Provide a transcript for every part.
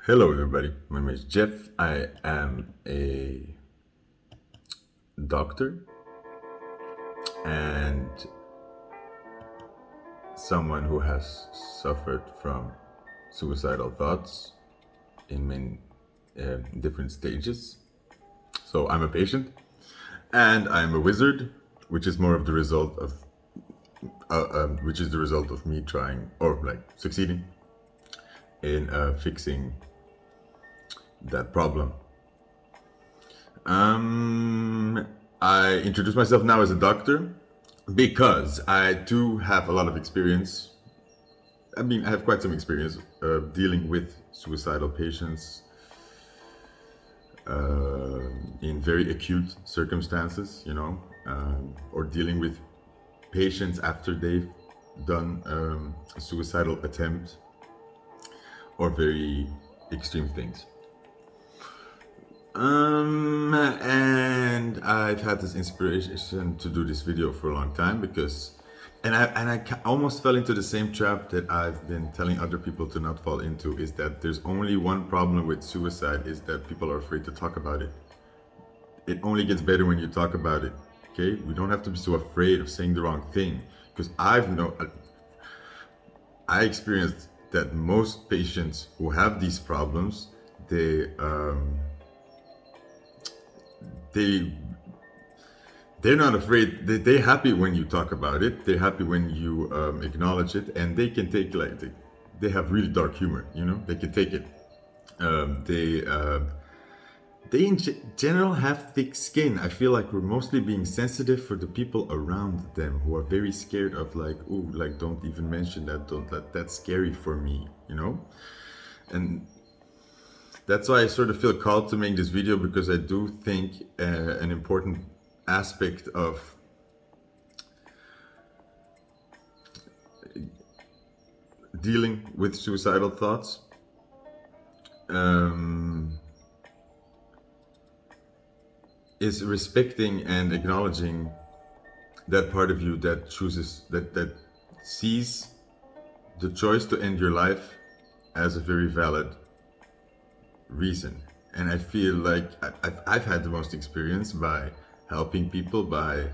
Hello, everybody. My name is Jeff. I am a doctor and someone who has suffered from suicidal thoughts in many different stages. So I'm a patient, and I'm a wizard, which is more of the result of, which is the result of me trying or like succeeding in fixing that problem. I introduce myself now as a doctor because I do have a lot of experience. I have quite some experience dealing with suicidal patients in very acute circumstances, or dealing with patients after they've done a suicidal attempt or very extreme things. And I've had this inspiration to do this video for a long time because, I almost fell into the same trap that I've been telling other people to not fall into, is that there's only one problem with suicide, is that people are afraid to talk about it. It only gets better when you talk about it, okay? We don't have to be so afraid of saying the wrong thing, because I experienced that most patients who have these problems, they're not afraid. They're happy when you talk about it. They're happy when you acknowledge it, and they can take they have really dark humor. They can take it. They in general have thick skin. I feel like we're mostly being sensitive for the people around them who are very scared of don't even mention that. That's scary for me. And that's why I sort of feel called to make this video, because I do think an important aspect of dealing with suicidal thoughts is respecting and acknowledging that part of you that chooses, that sees the choice to end your life as a very valid reason. And I feel like I've had the most experience by helping people, by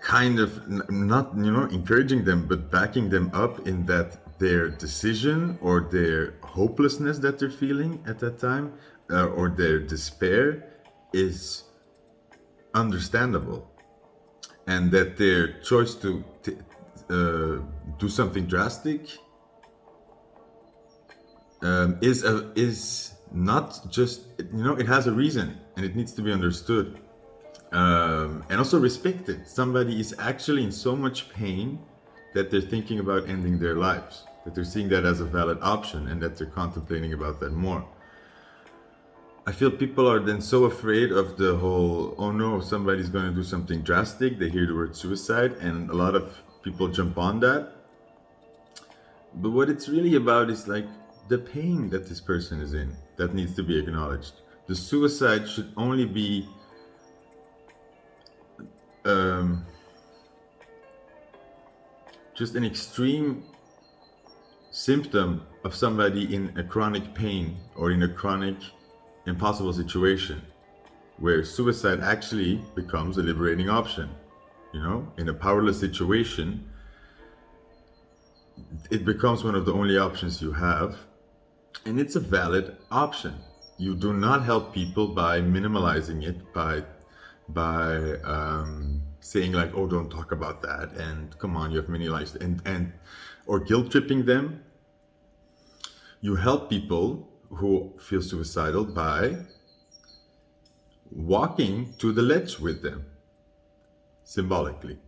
kind of not encouraging them, but backing them up in that their decision or their hopelessness that they're feeling at that time, or their despair, is understandable, and that their choice to do something drastic is not just, it has a reason, and it needs to be understood, and also respected. Somebody is actually in so much pain that they're thinking about ending their lives, that they're seeing that as a valid option, and that they're contemplating about that more. I feel people are then so afraid of the whole, oh no, somebody's going to do something drastic. They hear the word suicide, and a lot of people jump on that. But what it's really about is the pain that this person is in that needs to be acknowledged. The suicide should only be just an extreme symptom of somebody in a chronic pain or in a chronic impossible situation, where suicide actually becomes a liberating option. In a powerless situation, it becomes one of the only options you have, and it's a valid option. You do not help people by minimalizing it, by saying oh, don't talk about that, and come on, you have many lives, and or guilt tripping them. You help people who feel suicidal by walking to the ledge with them, symbolically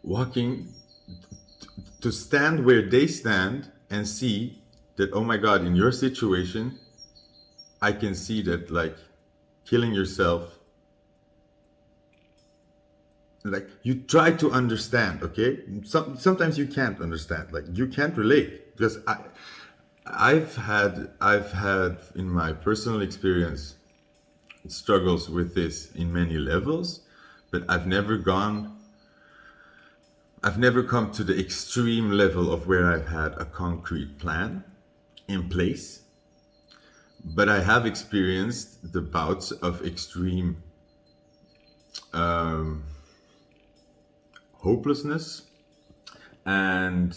walking to stand where they stand and see that, oh my God, in your situation, I can see that killing yourself, you try to understand, okay? Sometimes you can't understand, you can't relate, because I've had in my personal experience struggles with this in many levels, but I've never gone I've never come to the extreme level of where I've had a concrete plan in place, but I have experienced the bouts of extreme hopelessness and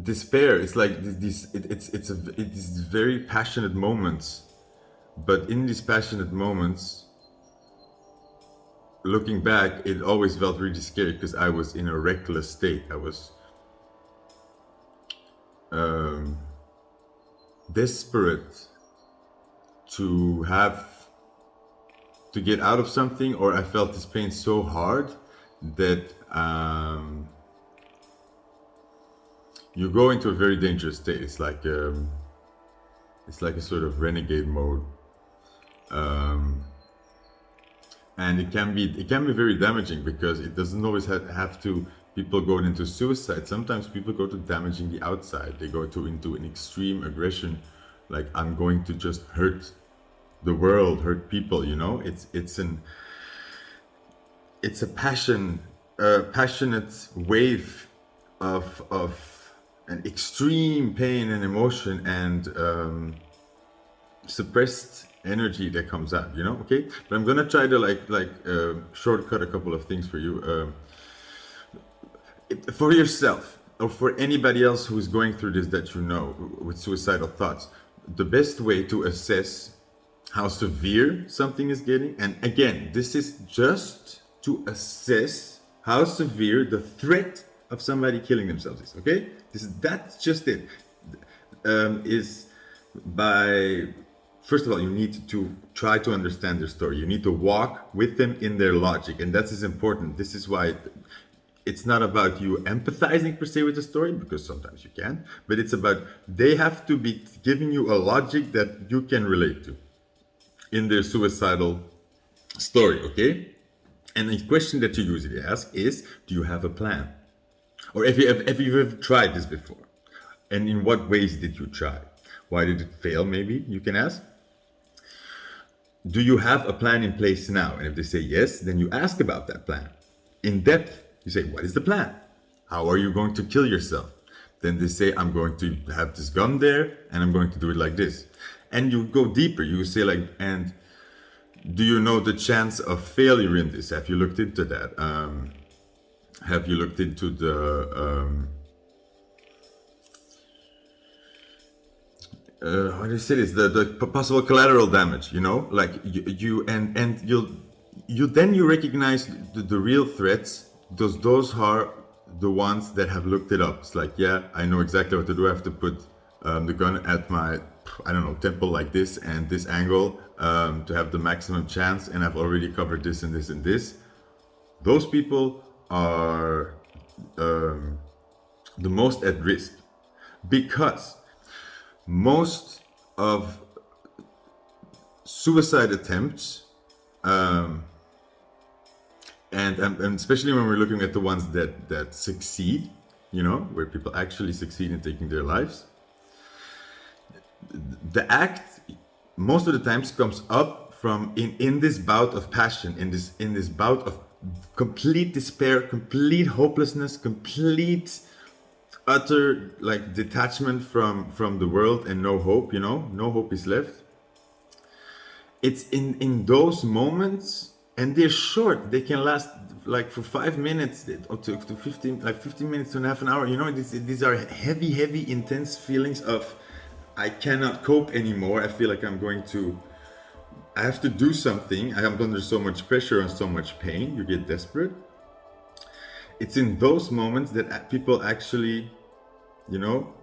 despair. It's like it's very passionate moments, but in these passionate moments, looking back, it always felt really scary because I was in a reckless state. I was desperate to get out of something, or I felt this pain so hard that you go into a very dangerous state. It's like a sort of renegade mode, and it can be very damaging because it doesn't always have to. People go into suicide. Sometimes people go to damaging the outside. They go into an extreme aggression, like I'm going to just hurt the world, hurt people. You know, it's a passionate wave of an extreme pain and emotion and suppressed energy that comes out. You know, okay. But I'm gonna try to shortcut a couple of things for you. For yourself or for anybody else who is going through this that you know with suicidal thoughts, the best way to assess how severe something is getting, and again, this is just to assess how severe the threat of somebody killing themselves is, okay? That's just it. Is by, first of all, you need to try to understand their story. You need to walk with them in their logic, and that is important. This is why it's not about you empathizing per se with the story, because sometimes you can, but it's about they have to be giving you a logic that you can relate to in their suicidal story, okay? And the question that you usually ask is, do you have a plan? Or if you've tried this before, and in what ways did you try? Why did it fail, maybe, you can ask? Do you have a plan in place now? And if they say yes, then you ask about that plan in depth. You say, what is the plan? How are you going to kill yourself? Then they say, I'm going to have this gun there and I'm going to do it like this. And you go deeper. You say like, and do you know the chance of failure in this? Have you looked into that? Have you looked into the, how do you say this? The possible collateral damage, you know? Like you recognize the real threats. Those are the ones that have looked it up. It's like, yeah, I know exactly what to do. I have to put the gun at my, I don't know, temple like this and this angle to have the maximum chance. And I've already covered this and this and this. Those people are the most at risk because most of suicide attempts and especially when we're looking at the ones that succeed, you know, where people actually succeed in taking their lives, the act most of the times comes up from in this bout of passion, in this bout of complete despair, complete hopelessness, complete utter like detachment from the world and no hope, you know, no hope is left. It's in those moments. And they're short. They can last like for 5 minutes or to 15 minutes to half an hour. You know, these are heavy, intense feelings of I cannot cope anymore. I feel like I have to do something. I am under so much pressure and so much pain. You get desperate. It's in those moments that people actually, you know,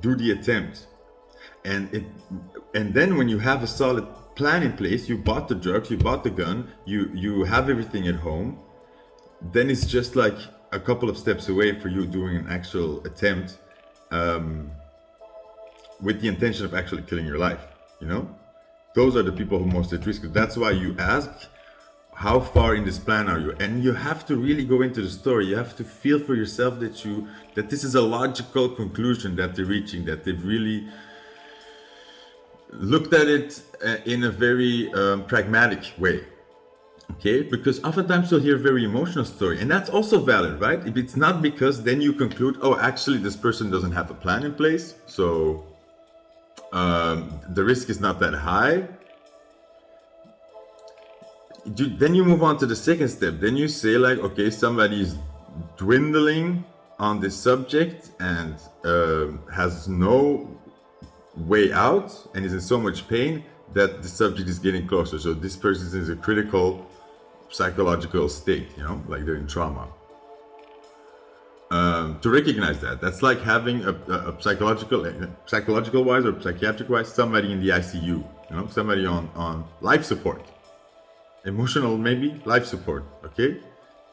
do the attempt. And then when you have a solid plan in place, you bought the drugs, you bought the gun, you have everything at home, then it's just like a couple of steps away for you doing an actual attempt with the intention of actually killing your life, you know? Those are the people who are most at risk. That's why you ask, how far in this plan are you? And you have to really go into the story. You have to feel for yourself that this is a logical conclusion that they're reaching, that they've really looked at it in a very pragmatic way. Okay, because oftentimes you'll hear a very emotional story, and that's also valid, right? If it's not because then you conclude, oh, actually, this person doesn't have a plan in place, so the risk is not that high. Then you move on to the second step. Then you say, like, okay, somebody is dwindling on this subject and has no way out and is in so much pain that the subject is getting closer. So this person is in a critical psychological state, like they're in trauma. To recognize that's like having a psychological wise or psychiatric wise, somebody in the ICU, somebody on life support, emotional maybe life support. Okay,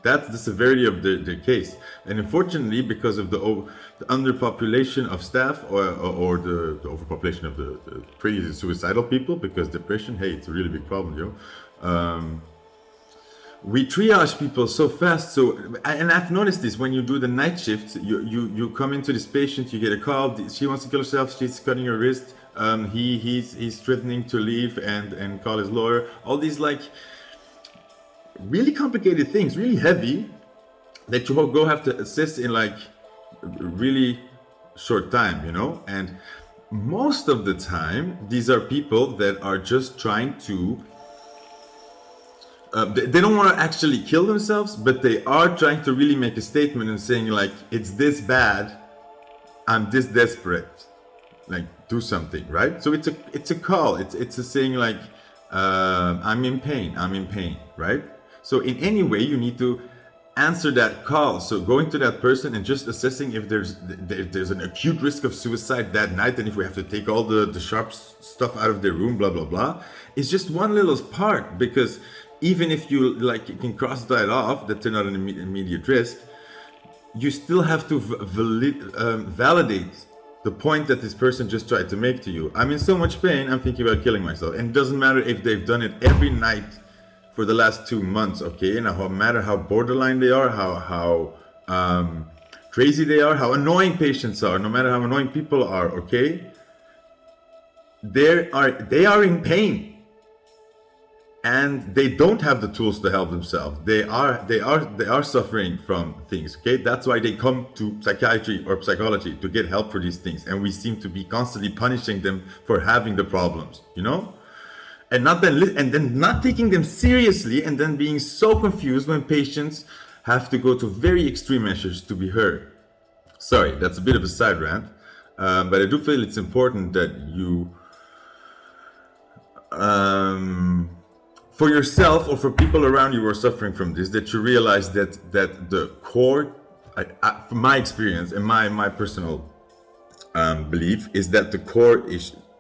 that's the severity of the case. And unfortunately, because of the underpopulation of staff or the overpopulation of the crazy suicidal people, because depression, hey, it's a really big problem, we triage people so fast. So, and I've noticed this when you do the night shifts, you come into this patient, you get a call, she wants to kill herself, she's cutting her wrist, he's threatening to leave and call his lawyer. All these like really complicated things, really heavy, that you go have to assess in like really short time, and most of the time these are people that are just trying to they don't want to actually kill themselves, but they are trying to really make a statement and saying like, it's this bad, I'm this desperate, like do something, right? So it's a call, it's a saying like, I'm in pain, right? So in any way you need to answer that call. So going to that person and just assessing if there's an acute risk of suicide that night, and if we have to take all the sharp stuff out of their room, blah blah blah, is just one little part. Because even if you can cross that off, that they're not an immediate risk, you still have to validate the point that this person just tried to make to you. I'm in so much pain, I'm thinking about killing myself. And it doesn't matter if they've done it every night for the last 2 months, okay? No matter how borderline they are, how crazy they are, how annoying patients are, no matter how annoying people are, okay? They are in pain. And they don't have the tools to help themselves. They are suffering from things. Okay, that's why they come to psychiatry or psychology to get help for these things. And we seem to be constantly punishing them for having the problems, and then not taking them seriously, and then being so confused when patients have to go to very extreme measures to be heard. Sorry, that's a bit of a side rant, but I do feel it's important that you. For yourself or for people around you who are suffering from this, that you realize that the core, from my experience and my personal belief, is that the core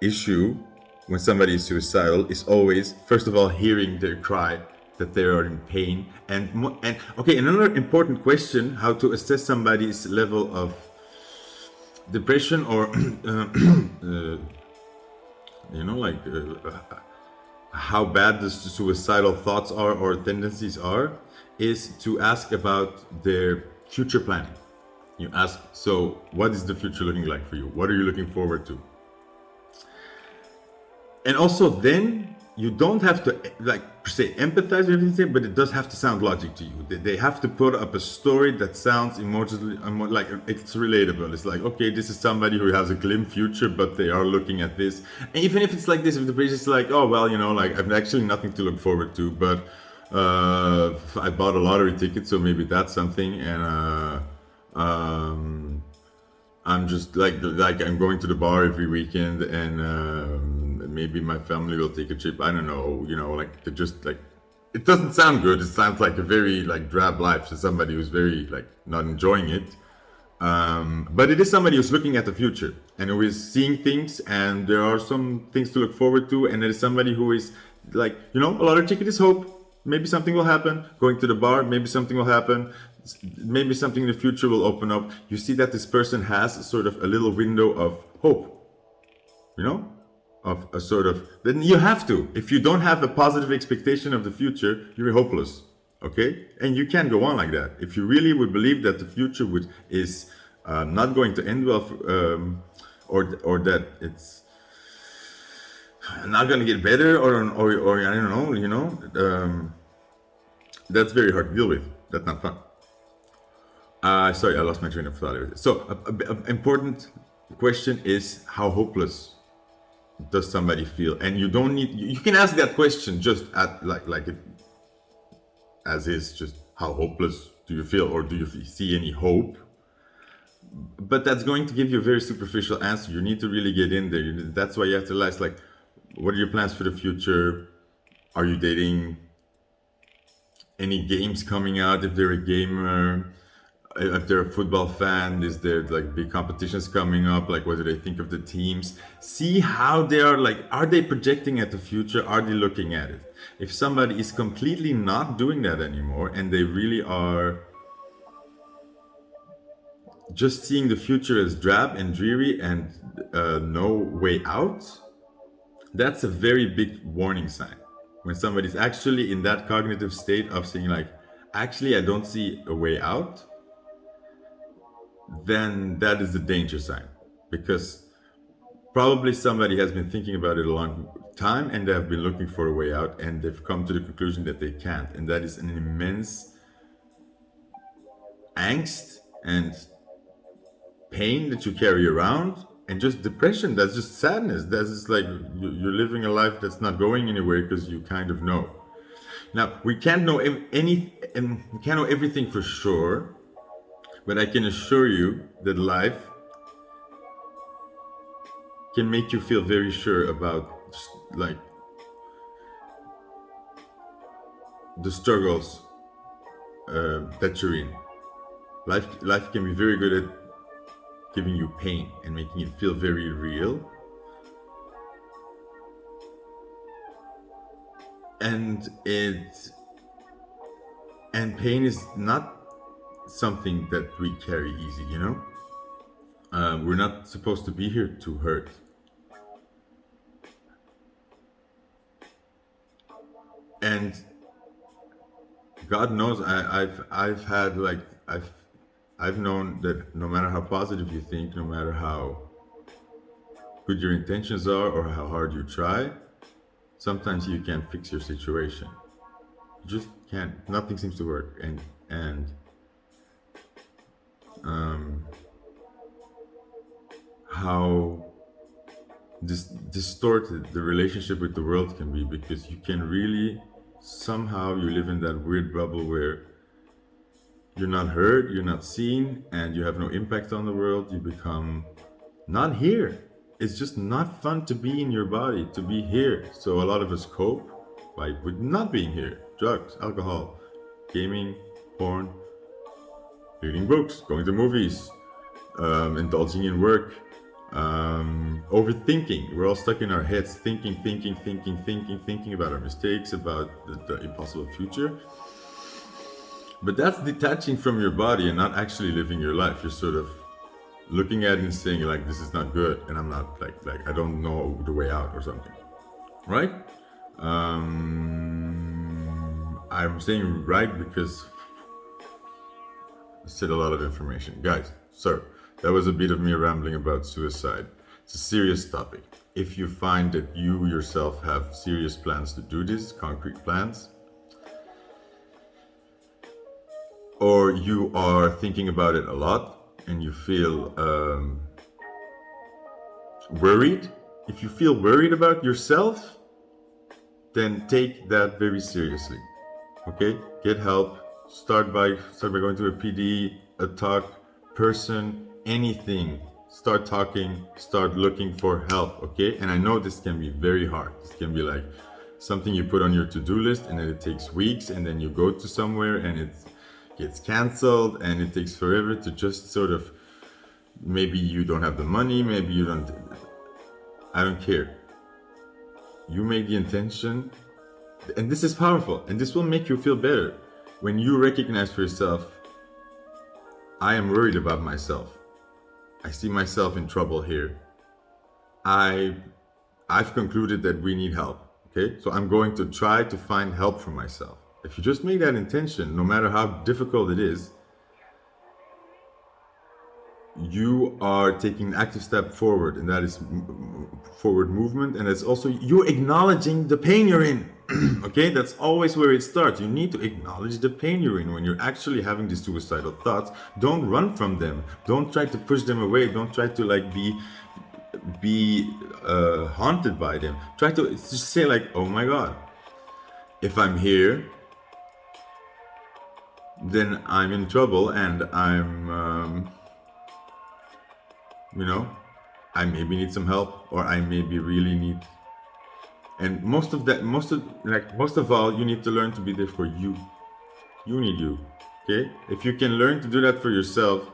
issue when somebody is suicidal is always, first of all, hearing their cry that they are in pain. And okay, another important question: how to assess somebody's level of depression or how bad the suicidal thoughts are or tendencies are, is to ask about their future planning. You ask, so what is the future looking like for you? What are you looking forward to? And also then you don't have to per se empathize with everything, but it does have to sound logic to you. They have to put up a story that sounds emotionally like it's relatable. It's like, okay, this is somebody who has a glim future, but they are looking at this. And even if it's like this, if the patient is like, oh well, I've actually nothing to look forward to, but I bought a lottery ticket, so maybe that's something. And I'm just like I'm going to the bar every weekend, and maybe my family will take a trip. I don't know, they're just like, it doesn't sound good. It sounds like a very drab life to somebody who's very not enjoying it. But it is somebody who's looking at the future and who is seeing things, and there are some things to look forward to. And it is somebody who is a lottery ticket is hope. Maybe something will happen. Going to the bar, maybe something will happen. Maybe something in the future will open up. You see that this person has sort of a little window of hope, of a sort of, then you have to. If you don't have a positive expectation of the future, you're hopeless, okay? And you can't go on like that. If you really would believe that the future is not going to end well, or that it's not going to get better, or I don't know, That's very hard to deal with. That's not fun. Sorry, I lost my train of thought. So, a important question is, how hopeless does somebody feel? And you don't need, you can ask that question just at like it as is, just how hopeless do you feel, or do you see any hope? But that's going to give you a very superficial answer. You need to really get in there. That's why you have to realize, like, what are your plans for the future? Are you dating? Any games coming out? If they're a gamer, if they're a football fan, is there like big competitions coming up? Like, what do they think of the teams? See how they are, like, are they projecting at the future? Are they looking at it? If somebody is completely not doing that anymore and they really are just seeing the future as drab and dreary and no way out, that's a very big warning sign. When somebody's actually in that cognitive state of saying, like, actually, I don't see a way out, then that is a danger sign. Because probably somebody has been thinking about it a long time and they have been looking for a way out and they've come to the conclusion that they can't. And that is an immense angst and pain that you carry around, and just depression. That's just sadness. That's just like you're living a life that's not going anywhere because you kind of know. Now, we can't know any, and we can't know everything for sure, but I can assure you that life can make you feel very sure about, like, the struggles that you're in. Life can be very good at giving you pain and making it feel very real. And pain is not something that we carry easy, you know? We're not supposed to be here to hurt. And God knows, I've had, like, I've known that no matter how positive you think, no matter how good your intentions are or how hard you try, sometimes you can't fix your situation. You just can't. Nothing seems to work, and how distorted the relationship with the world can be, because you can really, somehow you live in that weird bubble where you're not heard, you're not seen, and you have no impact on the world. You become not here. It's just not fun to be in your body, to be here. So a lot of us cope with not being here. Drugs, alcohol, gaming, porn, reading books, going to movies, indulging in work, overthinking. We're all stuck in our heads, thinking about our mistakes, about the impossible future. But that's detaching from your body and not actually living your life. You're sort of looking at it and saying, like, this is not good, and I'm not, like I don't know the way out or something, right? I'm saying right because I said a lot of information. Guys, sir, that was a bit of me rambling about suicide. It's a serious topic. If you find that you yourself have serious plans to do this, concrete plans, or you are thinking about it a lot and you feel worried, if you feel worried about yourself, then take that very seriously. Okay? Get help. Start by going to a PD, a talk person, anything. Start talking, start looking for help, okay? And I know this can be very hard. This can be like something you put on your to-do list and then it takes weeks, and then you go to somewhere and it gets canceled, and it takes forever to just sort of, maybe you don't have the money, maybe you don't, I don't care. You make the intention, and this is powerful, and this will make you feel better. When you recognize for yourself, I am worried about myself. I see myself in trouble here. I've concluded that we need help, okay? So I'm going to try to find help for myself. If you just make that intention, no matter how difficult it is, you are taking an active step forward, and that is forward movement, and it's also you acknowledging the pain you're in. Okay, that's always where it starts. You need to acknowledge the pain you're in when you're actually having these suicidal thoughts. Don't run from them. Don't try to push them away. Don't try to like be haunted by them. Try to just say like, oh my god, if I'm here, then I'm in trouble, and you know, I maybe need some help, or I maybe really need. And most of all, you need to learn to be there for you. You need you. Okay? If you can learn to do that for yourself,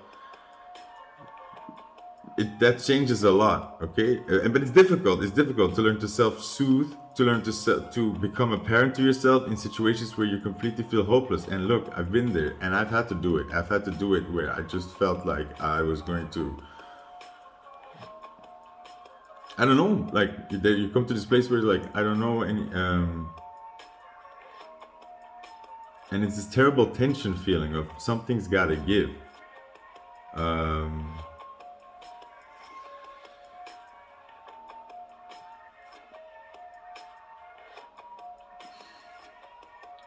that changes a lot. Okay? But it's difficult. It's difficult to learn to self-soothe, to learn to become a parent to yourself in situations where you completely feel hopeless. And look, I've been there, and I've had to do it. I've had to do it where I just felt like I was going to. I don't know, like you come to this place where like I don't know any, and it's this terrible tension feeling of something's got to give.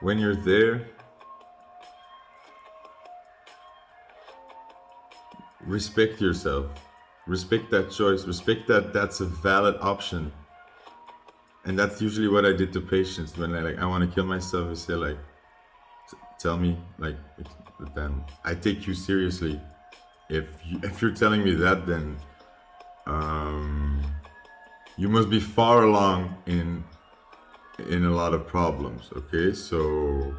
When you're there, respect yourself. Respect that choice. Respect that that's a valid option. And that's usually what I did to patients when I want to kill myself. I say like, tell me like, then I take you seriously. If you're telling me that, then you must be far along in a lot of problems. Okay, so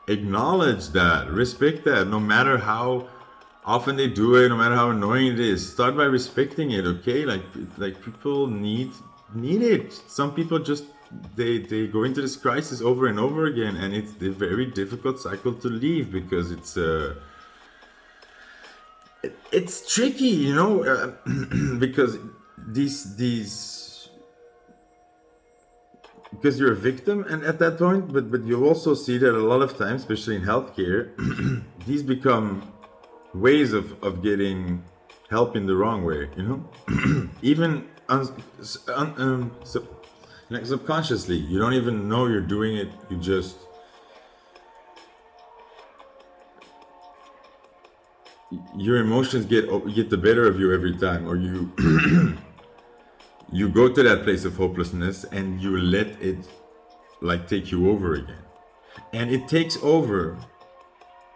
acknowledge that, respect that, no matter how often they do it, no matter how annoying it is. Start by respecting it. Okay, like people need it. Some people just they go into this crisis over and over again, and it's a very difficult cycle to leave because it's tricky, you know, because these because you're a victim, and at that point, but you also see that a lot of times, especially in healthcare, these become ways of getting help in the wrong way, you know. Even like subconsciously, you don't even know you're doing it. You just your emotions get the better of you every time, or you you go to that place of hopelessness and you let it like take you over again, and it takes over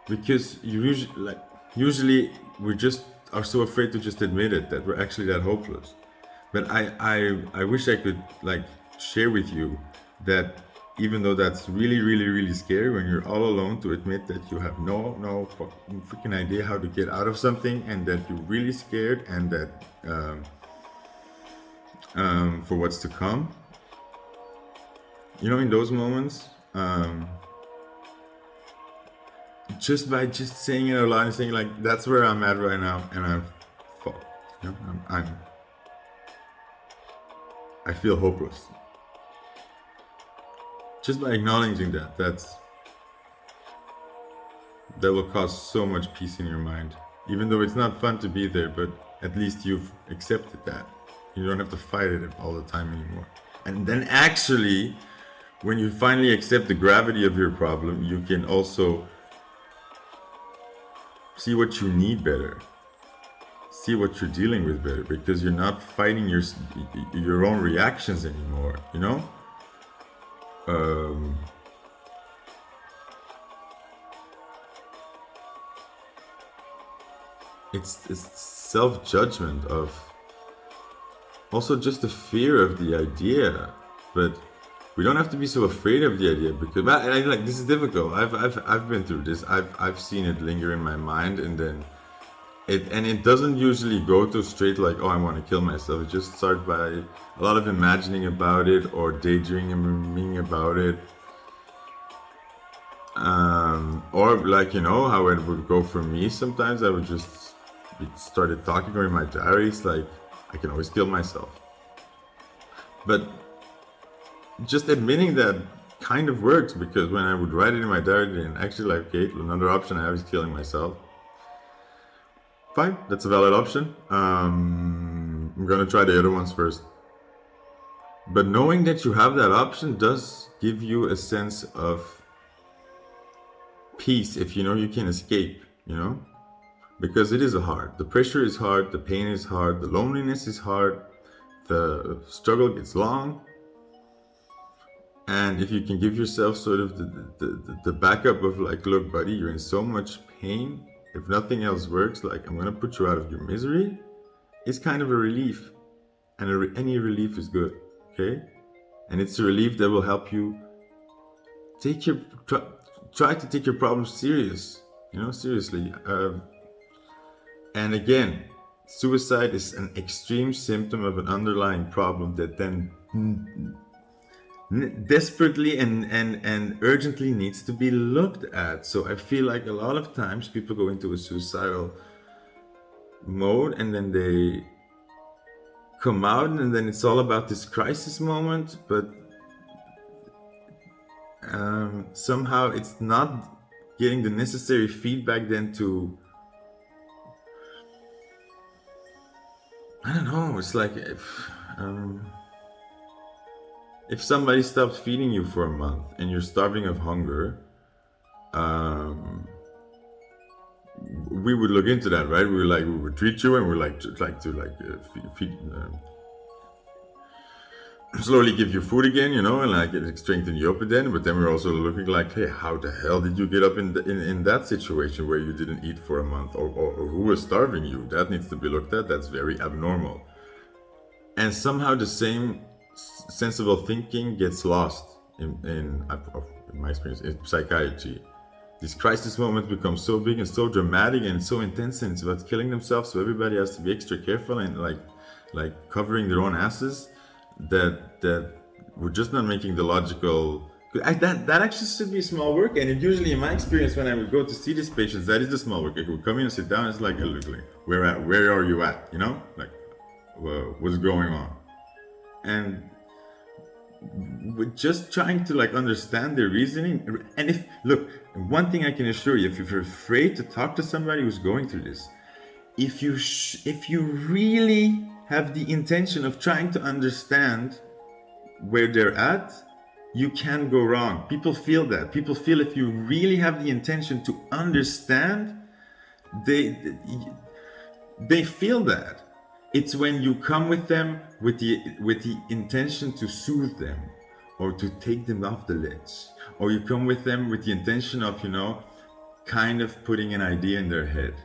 because usually we just are so afraid to just admit it that we're actually that hopeless. But I wish I could like share with you that even though that's really scary when you're all alone, to admit that you have no fucking freaking idea how to get out of something, and that you're really scared, and that for what's to come, you know, in those moments, just by just saying it out loud and saying like, that's where I'm at right now, and you know, I feel hopeless. Just by acknowledging that will cause so much peace in your mind, even though it's not fun to be there, but at least you've accepted that. You don't have to fight it all the time anymore. And then actually, when you finally accept the gravity of your problem, you can also see what you need better, see what you're dealing with better, because you're not fighting your own reactions anymore, you know. It's self-judgment of also just the fear of the idea, but we don't have to be so afraid of the idea, because like this is difficult. I've been through this. I've seen it linger in my mind, and then it doesn't usually go to straight like, oh, I want to kill myself. It just starts by a lot of imagining about it or daydreaming about it, or like, you know how it would go for me. Sometimes I would just started talking, or in my diaries, like, I can always kill myself. But just admitting that kind of works, because when I would write it in my diary and actually like, okay, another option I have is killing myself. Fine, that's a valid option. I'm gonna try the other ones first. But knowing that you have that option does give you a sense of peace if you know you can escape, because it is hard. The pressure is hard, the pain is hard, the loneliness is hard, the struggle gets long. And if you can give yourself sort of the backup of like, look, buddy, you're in so much pain. If nothing else works, like, I'm going to put you out of your misery. It's kind of a relief. And any relief is good, okay? And it's a relief that will help you try to take your problems seriously. And again, suicide is an extreme symptom of an underlying problem that then desperately and urgently needs to be looked at. So I feel like a lot of times people go into a suicidal mode and then they come out and then it's all about this crisis moment, but somehow it's not getting the necessary feedback then to, I don't know, it's like if somebody stops feeding you for a month and you're starving of hunger, we would look into that, right? We would treat you and we're like feed, slowly give you food again, and like it strengthen you up again. But then we're also looking like, hey, how the hell did you get up in that situation where you didn't eat for a month, or who was starving you? That needs to be looked at. That's very abnormal. And somehow the same sensible thinking gets lost in my experience in psychiatry. These crisis moments become so big and so dramatic and so intense, and it's about killing themselves. So everybody has to be extra careful and like covering their own asses. That we're just not making the logical. That actually should be small work, and it usually, in my experience, when I would go to see these patients, that is the small work. I would come in and sit down. It's like, look, where are you at? Like, what's going on? And we're just trying to like understand their reasoning. And one thing I can assure you, if you're afraid to talk to somebody who's going through this, if you really have the intention of trying to understand where they're at, you can go wrong. People feel that. People feel if you really have the intention to understand, they feel that. It's when you come with them with the intention to soothe them or to take them off the ledge, or you come with them with the intention of, kind of putting an idea in their head.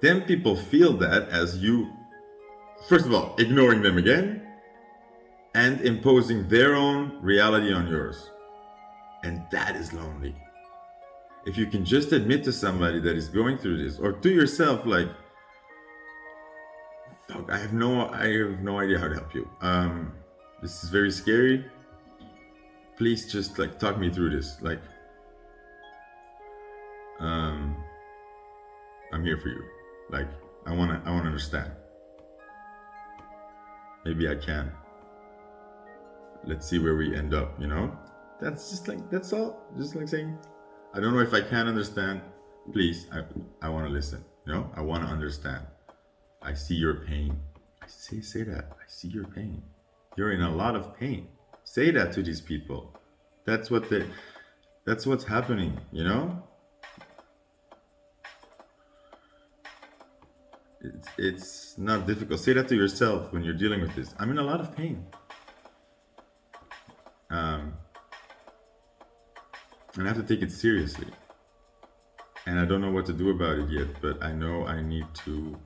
Then people feel that as you, first of all, ignoring them again and imposing their own reality on yours. And that is lonely. If you can just admit to somebody that is going through this, or to yourself, like, fuck, I have no idea how to help you. This is very scary. Please just like talk me through this. Like, I'm here for you. Like, I wanna understand. Maybe I can. Let's see where we end up, That's just like, that's all. Just like saying, I don't know if I can understand. Please, I want to listen, I want to understand. I see your pain. Say that. I see your pain. You're in a lot of pain. Say that to these people. That's what's happening, It's not difficult. Say that to yourself when you're dealing with this. I'm in a lot of pain. And I have to take it seriously. And I don't know what to do about it yet, but I know I need to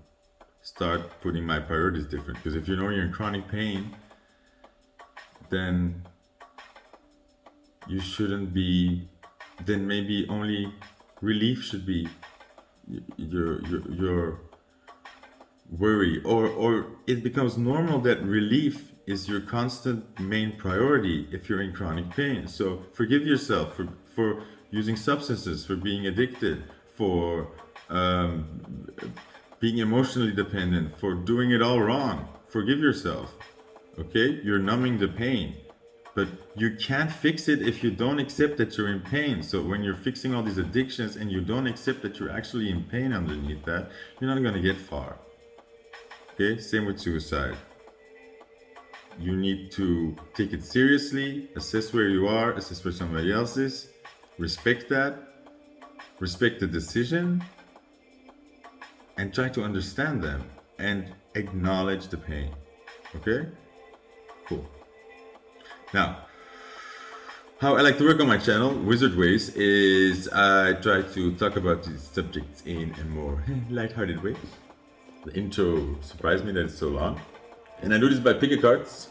start putting my priorities different. Because if you're in chronic pain, then you shouldn't be, then maybe only relief should be your worry, or it becomes normal that relief is your constant main priority if you're in chronic pain. So forgive yourself for using substances, for being addicted, for being emotionally dependent, for doing it all wrong. Forgive yourself, okay? You're numbing the pain, but you can't fix it if you don't accept that you're in pain. So when you're fixing all these addictions and you don't accept that you're actually in pain underneath that, you're not gonna get far. Okay, same with suicide. You need to take it seriously, assess where you are, assess where somebody else is, respect that, respect the decision, and try to understand them and acknowledge the pain. Okay? Cool. Now, how I like to work on my channel, Wizard Ways, is I try to talk about these subjects in a more lighthearted way. The intro surprised me that it's so long. And I do this by picking cards,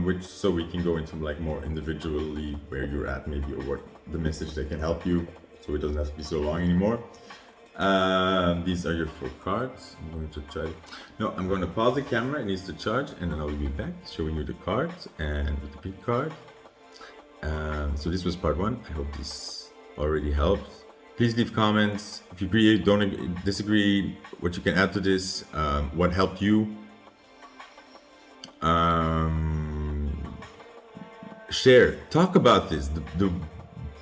which so we can go into like more individually where you're at maybe, or what the message that can help you, so it doesn't have to be so long anymore. These are your 4 cards. I'm going to try. No, I'm going to pause the camera. It needs to charge, and then I will be back showing you the cards and with the pick card. So this was part 1. I hope this already helped. Please leave comments if you agree, don't disagree, what you can add to this, what helped you. Share, talk about this. The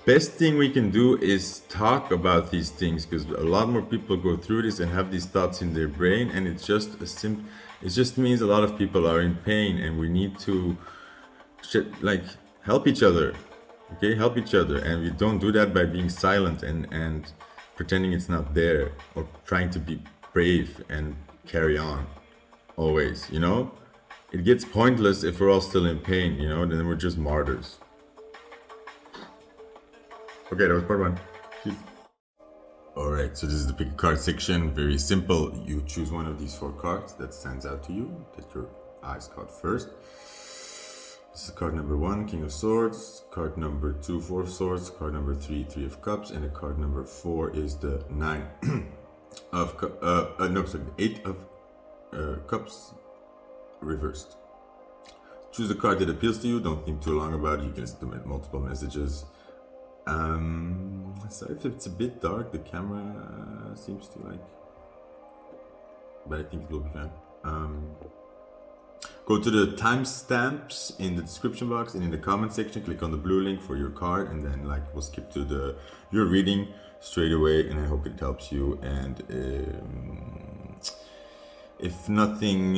best thing we can do is talk about these things, because a lot more people go through this and have these thoughts in their brain, and it's just it just means a lot of people are in pain, and we need to like help each other. Okay, help each other, and we don't do that by being silent and pretending it's not there, or trying to be brave and carry on always, you know. It gets pointless if we're all still in pain, you know, then we're just martyrs. Okay, that was part 1. Alright, so this is the pick a card section. Very simple. You choose one of these 4 cards that stands out to you, that your eyes caught first. This is card number 1, King of Swords. Card number 2, 4 of Swords. Card number 3, 3 of Cups. And the card number 4 is the 9 of the 8 of Cups reversed. Choose a card that appeals to you. Don't think too long about it. You can submit multiple messages. Sorry if it's a bit dark. The camera seems to like, but I think it will be fine. Go to the timestamps in the description box and in the comment section. Click on the blue link for your card, and then like we'll skip to your reading straight away. And I hope it helps you. And if nothing,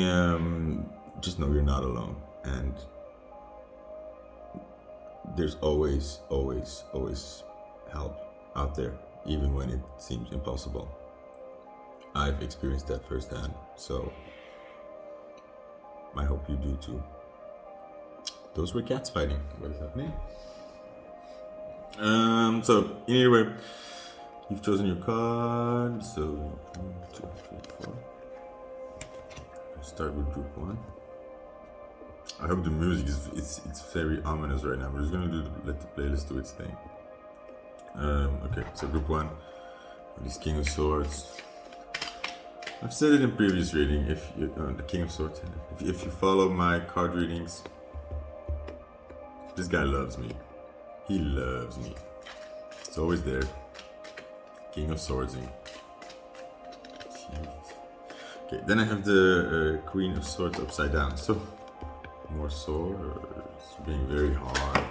just know you're not alone. And there's always help out there, even when it seems impossible. I've experienced that firsthand, so I hope you do too. Those were cats fighting. What is happening? So anyway, you've chosen your card. So 1, 2, 3, 4. Let's start with group 1. I hope the music is it's very ominous right now. We're just gonna let the playlist do its thing. Okay, so group 1, this King of Swords. I've said it in previous reading. If you the King of Swords, if you follow my card readings, this guy loves me. He loves me. It's always there. King of Swordsing. Okay, then I have the Queen of Swords upside down. So more swords, being very hard.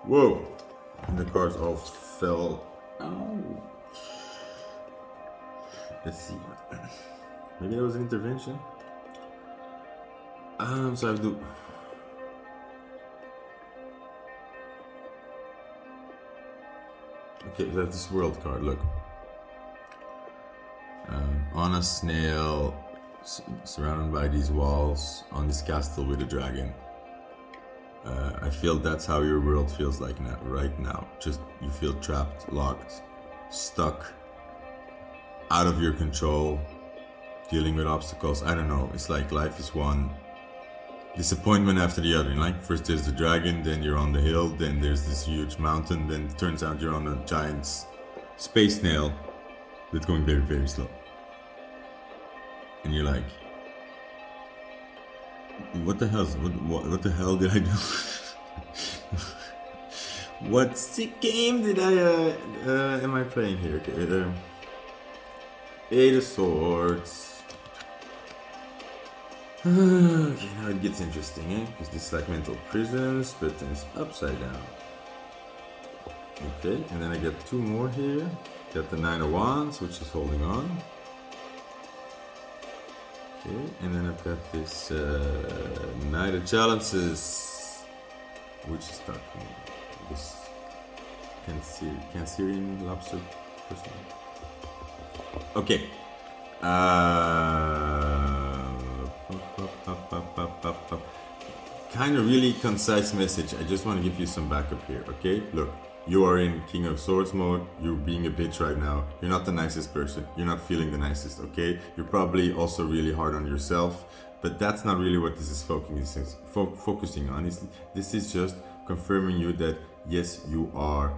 Whoa! And the cards all fell. Ow. Let's see. Maybe that was an intervention. So I have to. Okay, so I have this world card. Look. On a snail, surrounded by these walls, on this castle with a dragon. I feel that's how your world feels like now, right now. Just you feel trapped, locked, stuck, out of your control, dealing with obstacles. I don't know. It's like life is one disappointment after the other. Like first there's the dragon, then you're on the hill, then there's this huge mountain, then it turns out you're on a giant space snail that's going very, very slow. And you're like, what the hell? What the hell did I do? What sick game did I am I playing here? Okay, 8 of Swords. Okay, now it gets interesting, eh? Because this is like mental prisons, but then it's upside down. Okay, and then I get 2 more here. Got the 9 of Wands, which is holding on. Okay, and then I've got this Knight of Chalices, which is talking this Cancerian lobster person. Okay. Kind of really concise message. I just want to give you some backup here, okay? Look, you are in King of Swords mode. You're being a bitch right now. You're not the nicest person. You're not feeling the nicest, okay? You're probably also really hard on yourself, but that's not really what this is focusing on. This is just confirming you that yes, you are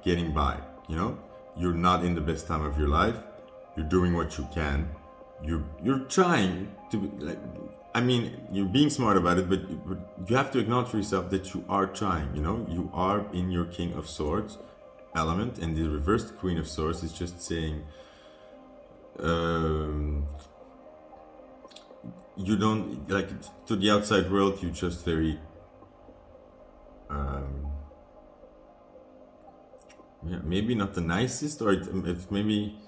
getting by. You know, you're not in the best time of your life. You're doing what you can. You're trying to be like. I mean, you're being smart about it, but you have to acknowledge for yourself that you are trying, you know? You are in your King of Swords element, and the reversed Queen of Swords is just saying, you don't, like, to the outside world, you're just very, yeah, maybe not the nicest, or it's maybe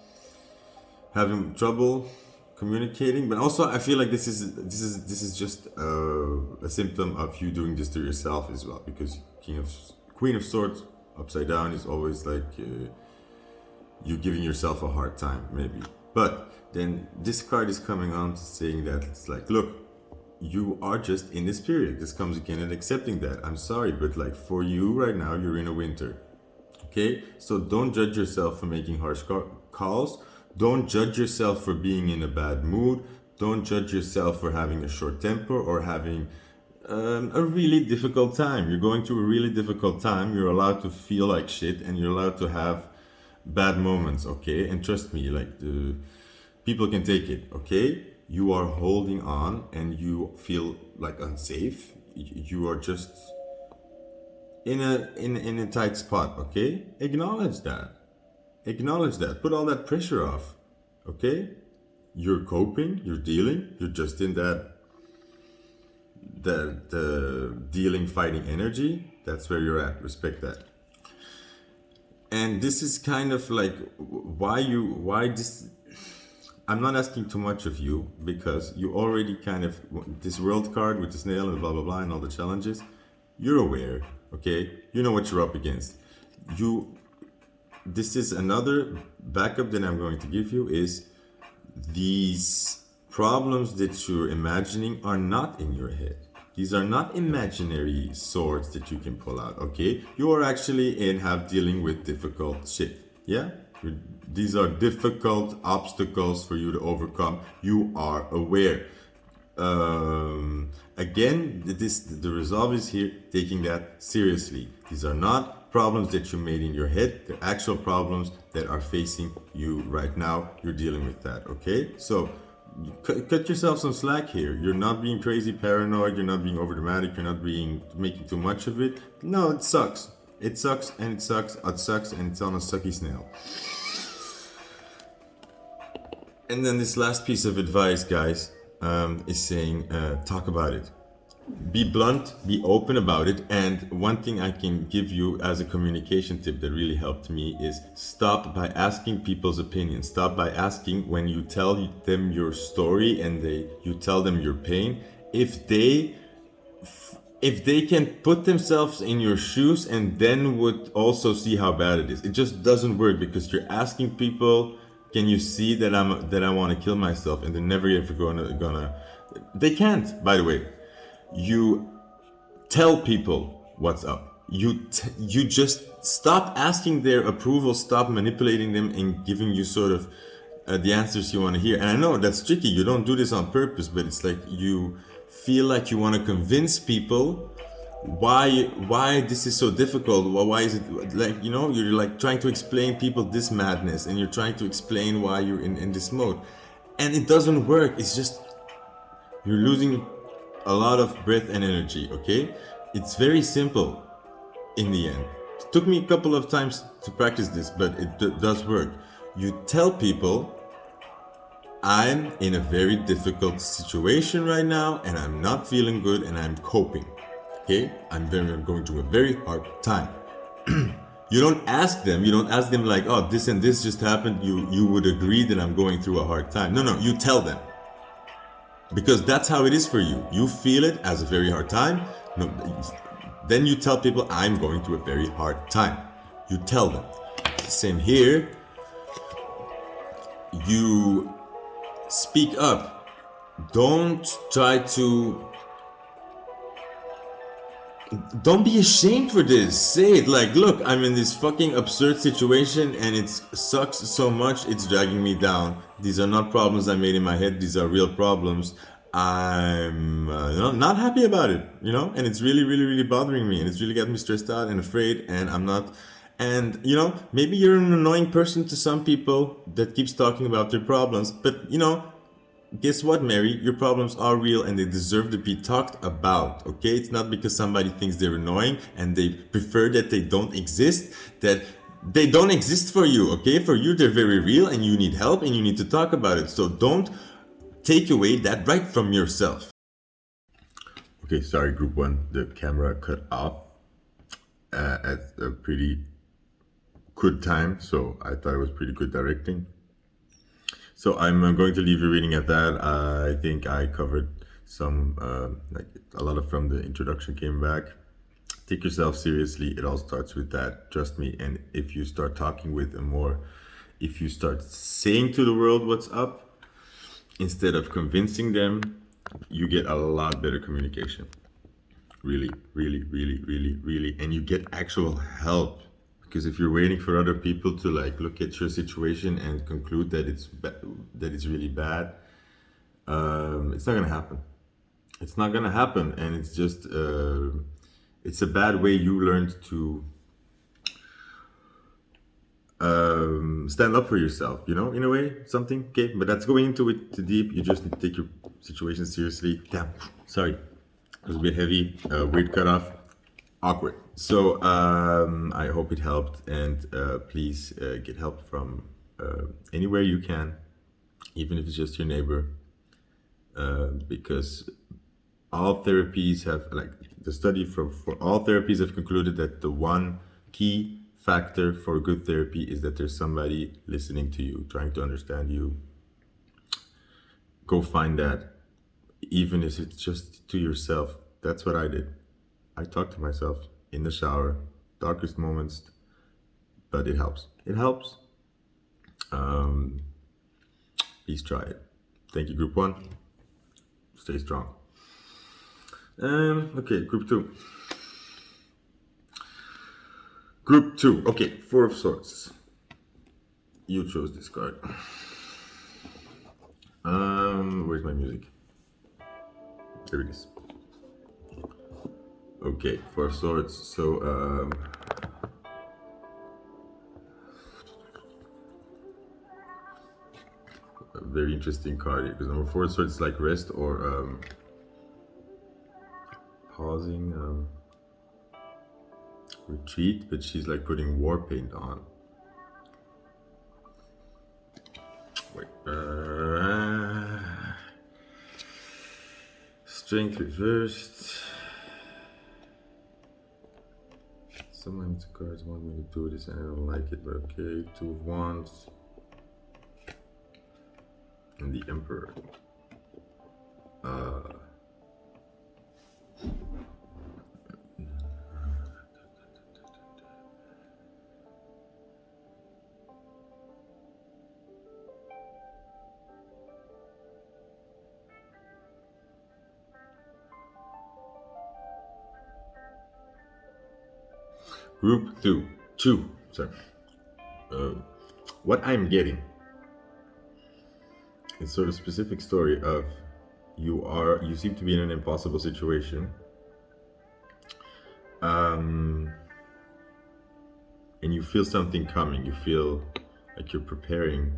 having trouble communicating, but also I feel like this is just a symptom of you doing this to yourself as well, because Queen of Swords upside down is always like you giving yourself a hard time, maybe. But then this card is coming on to saying that it's like, look, you are just in this period. This comes again and accepting that. I'm sorry, but like for you right now, you're in a winter. Okay, so don't judge yourself for making harsh calls. Don't judge yourself for being in a bad mood. Don't judge yourself for having a short temper or having a really difficult time. You're going through a really difficult time. You're allowed to feel like shit, and you're allowed to have bad moments, okay? And trust me, like people can take it, okay? You are holding on and you feel like unsafe. You are just in a tight spot, okay? Acknowledge that. Acknowledge that. Put all that pressure off. Okay? You're coping, you're dealing, you're just in that dealing, fighting energy. That's where you're at. Respect that. And this is kind of like why this. I'm not asking too much of you, because you already kind of, this world card with the snail and blah blah blah and all the challenges, you're aware, okay? You know what you're up against. This is another backup that I'm going to give you, is these problems that you're imagining are not in your head. These are not imaginary swords that you can pull out, okay? You are actually dealing with difficult shit, yeah? These are difficult obstacles for you to overcome. You are aware. Again, the resolve is here, taking that seriously. These are not problems that you made in your head. They're actual problems that are facing you right now. You're dealing with that, okay? So cut yourself some slack here. You're not being crazy paranoid. You're not being over dramatic. You're not making too much of it. No, it sucks. It sucks and it sucks. It sucks and it's on a sucky snail. And then this last piece of advice, guys, is saying talk about it. Be blunt, be open about it. And one thing I can give you as a communication tip that really helped me is stop by asking people's opinions. Stop by asking, when you tell them your story and you tell them your pain, if they can put themselves in your shoes and then would also see how bad it is. It just doesn't work, because you're asking people, can you see that I want to kill myself? And they're never ever gonna. They can't, by the way. You tell people what's up. You just stop asking their approval, stop manipulating them and giving you sort of the answers you want to hear. And I know that's tricky. You don't do this on purpose, but it's like you feel like you want to convince people why this is so difficult. Why is it like, you know, you're like trying to explain people this madness, and you're trying to explain why you're in this mode, and it doesn't work. It's just you're losing a lot of breath and energy, okay? It's very simple in the end. It took me a couple of times to practice this, but it does work. You tell people, I'm in a very difficult situation right now, and I'm not feeling good, and I'm coping, okay? I'm going through a very hard time. You don't ask them like, oh, this and this just happened. You would agree that I'm going through a hard time. No, you tell them. because that's how it is for you. You feel it as a very hard time. No, then you tell people, I'm going through a very hard time. You tell them. Same here. You speak up. Don't try to. Don't be ashamed for this. Say it like, look, I'm in this fucking absurd situation and it sucks so much, it's dragging me down. These are not problems I made in my head, these are real problems. I'm not happy about it, and it's really, really, really bothering me and it's really got me stressed out and afraid and I'm not. And, maybe you're an annoying person to some people that keeps talking about their problems, but, guess what, Mary? Your problems are real and they deserve to be talked about, okay? It's not because somebody thinks they're annoying and they prefer that they don't exist, that they don't exist for you, okay? For you, they're very real and you need help and you need to talk about it. So don't take away that right from yourself. Okay, sorry, group one. The camera cut off at a pretty good time, so I thought it was pretty good directing. So I'm going to leave you reading at that. I think I covered some, like a lot of from the introduction came back. Take yourself seriously. It all starts with that. Trust me. And if you start talking with them more, if you start saying to the world what's up, instead of convincing them, you get a lot better communication. Really, really, really, really, really. And you get actual help. Because if you're waiting for other people to like look at your situation and conclude that it's really bad, it's not gonna happen. It's not gonna happen, and it's just it's a bad way you learned to stand up for yourself. In a way, something. Okay, but that's going into it too deep. You just need to take your situation seriously. Damn, sorry, it was a bit heavy. Weird cutoff. Awkward. So I hope it helped, and please get help from anywhere you can, even if it's just your neighbor, because all therapies have, like the study for all therapies have concluded that the one key factor for good therapy is that there's somebody listening to you, trying to understand you. Go find that, even if it's just to yourself. That's what I did. I talk to myself in the shower, darkest moments, but it helps. It helps. Please try it. Thank you, group one. Stay strong. Okay, group two. Group two. Okay, Four of Swords. You chose this card. Where's my music? There it is. Okay, Four of Swords. So, a very interesting card here, because number 4 of Swords is like rest or pausing, retreat, but she's like putting war paint on. Wait, strength reversed. Sometimes the cards want me to do this and I don't like it, but okay. Two of Wands. And the Emperor. Group two. Sorry. What I'm getting is sort of specific story of you seem to be in an impossible situation, and you feel something coming. You feel like you're preparing.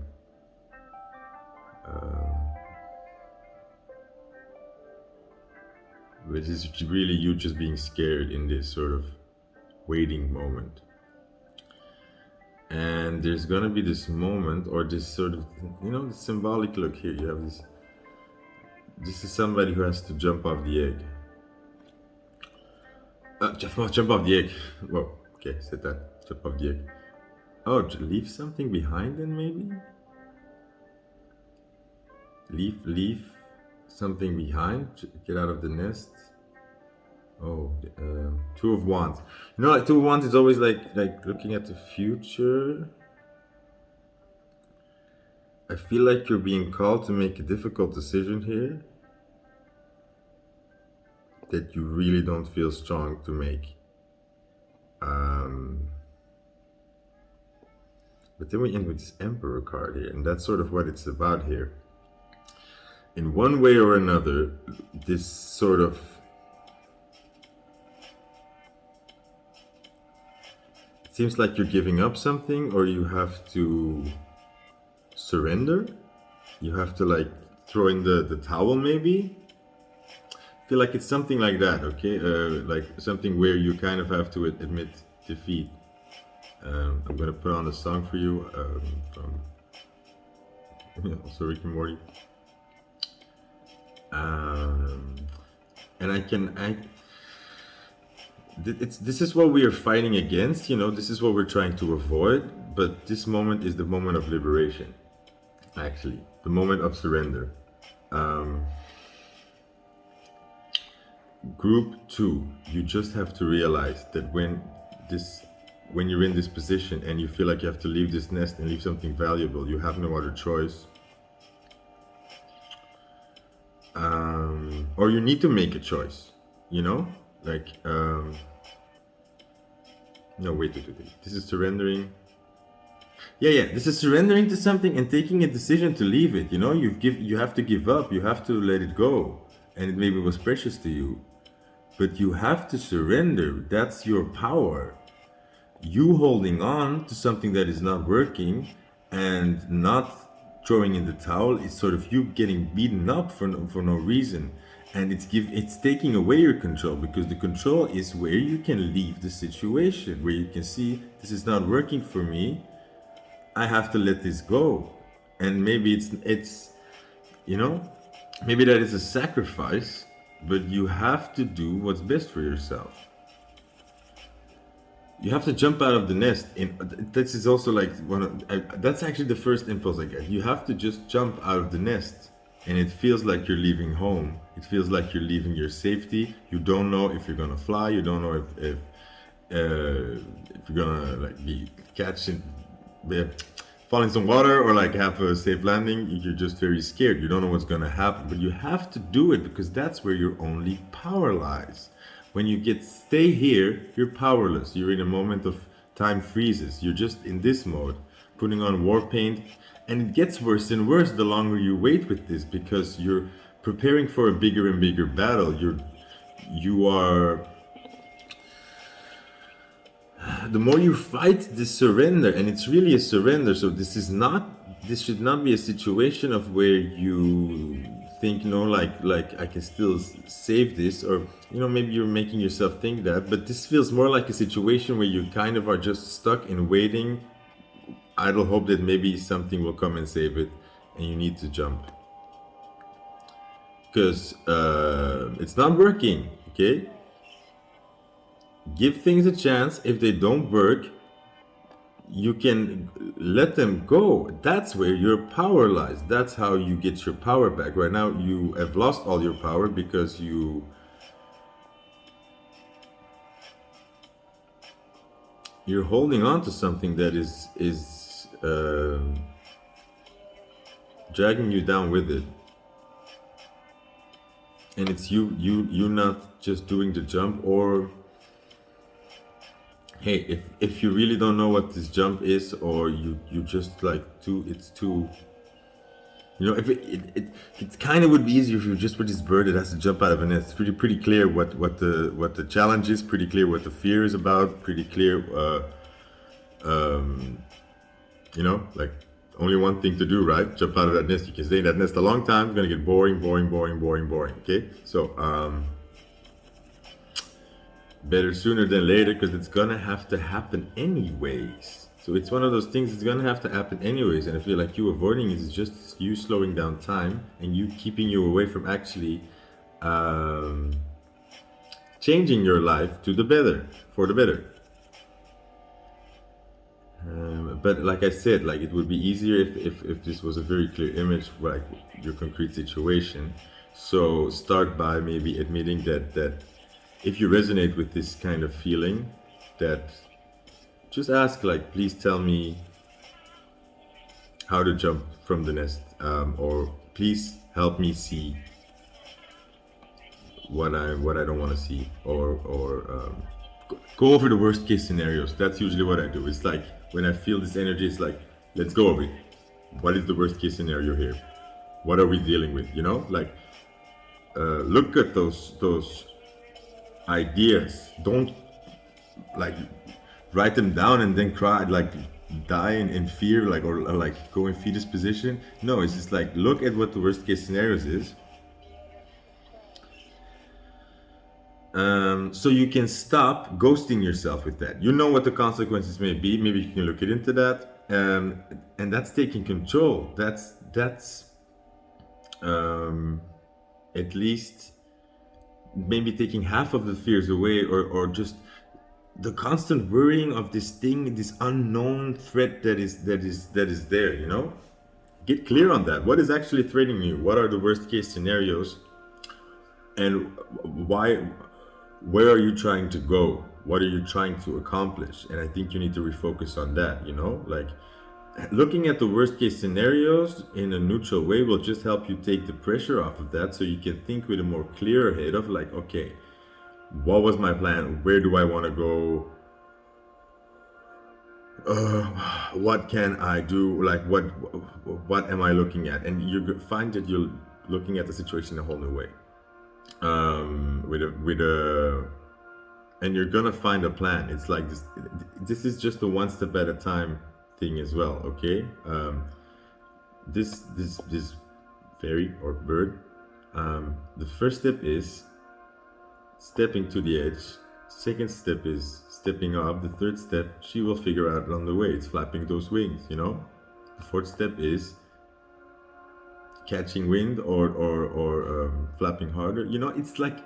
Which is really you just being scared in this sort of waiting moment. And there's gonna be this moment, or this sort of, the symbolic look here. You have this is somebody who has to jump off the egg. Jump off the egg. Whoa, okay, said that. Jump off the egg. Oh, leave something behind then maybe? Leave something behind. Get out of the nest. Oh, Two of Wands. Like Two of Wands is always like looking at the future. I feel like you're being called to make a difficult decision here that you really don't feel strong to make. But then we end with this Emperor card here, and that's sort of what it's about here. In one way or another, this sort of it seems like you're giving up something, or you have to surrender. You have to like throw in the towel, maybe. I feel like it's something like that, okay? Like something where you kind of have to admit defeat. I'm gonna put on a song for you from also Rick and Morty. And this is what we are fighting against, this is what we're trying to avoid, but this moment is the moment of liberation, actually, the moment of surrender. Group 2, you just have to realize that when you're in this position and you feel like you have to leave this nest and leave something valuable, you have no other choice. Or you need to make a choice, like, no, wait, this is surrendering. Yeah, this is surrendering to something and taking a decision to leave it, you have to give up, you have to let it go, and it maybe was precious to you, but you have to surrender. That's your power. You holding on to something that is not working and not throwing in the towel is sort of you getting beaten up for no reason, and it's taking away your control, because the control is where you can leave the situation, where you can see this is not working for me, I have to let this go. And maybe it's maybe that is a sacrifice, but you have to do what's best for yourself. You have to jump out of the nest. This is also like that's actually the first impulse I get. You have to just jump out of the nest, and it feels like you're leaving home. It feels like you're leaving your safety. You don't know if you're gonna fly. You don't know if you're gonna like be catching, fall in some water, or like have a safe landing. You're just very scared. You don't know what's gonna happen, but you have to do it, because that's where your only power lies. When you stay here, you're powerless. You're in a moment of time freezes. You're just in this mode, putting on war paint, and it gets worse and worse the longer you wait with this, because you're preparing for a bigger and bigger battle. You are. The more you fight this surrender, and it's really a surrender. So this should not be a situation of where you think, like I can still save this, or maybe you're making yourself think that, but this feels more like a situation where you kind of are just stuck in waiting, idle hope that maybe something will come and save it, and you need to jump, because it's not working. Okay, give things a chance. If they don't work, you can let them go. That's where your power lies. That's how you get your power back. Right now you have lost all your power, because you're holding on to something that is dragging you down with it, and it's you not just doing the jump. Or hey, if you really don't know what this jump is, or you just like it's too, if it kind of would be easier if you just put this bird that has to jump out of a nest. It's pretty clear what the challenge is, pretty clear what the fear is about, pretty clear like only one thing to do, right? Jump out of that nest. You can stay in that nest a long time. It's gonna get boring. Okay, so better sooner than later, because it's gonna have to happen anyways. So it's one of those things, it's gonna have to happen anyways, and I feel like you avoiding it is just you slowing down time, and you keeping you away from actually changing your life to the better, for the better. But like I said, like it would be easier if this was a very clear image, like your concrete situation. So start by maybe admitting that if you resonate with this kind of feeling, that just ask, like, please tell me how to jump from the nest, or please help me see what I don't want to see, or go over the worst case scenarios. That's usually what I do. It's like when I feel this energy, it's like, let's go over it. What is the worst case scenario here? What are we dealing with? Like, look at those ideas. Don't, like, write them down and then cry, like die in fear, like, or like go in fetus position. No, it's just like, look at what the worst case scenarios is. So you can stop ghosting yourself with that. You know what the consequences may be. Maybe you can look it into that, and that's taking control. That's at least maybe taking half of the fears away, or just the constant worrying of this thing, this unknown threat that is there. Get clear on that. What is actually threatening you? What are the worst case scenarios? And where are you trying to go? What are you trying to accomplish? And I think you need to refocus on that. Like, looking at the worst case scenarios in a neutral way will just help you take the pressure off of that, so you can think with a more clear head of, like, okay, what was my plan? Where do I want to go? What can I do? Like, what am I looking at? And you find that you're looking at the situation in a whole new way. And you're gonna find a plan. It's like this is just a one step at a time thing as well. Okay. This fairy or bird, the first step is stepping to the edge. Second step is stepping off. The third step, she will figure out on the way. It's flapping those wings. The fourth step is catching wind, or flapping harder. It's like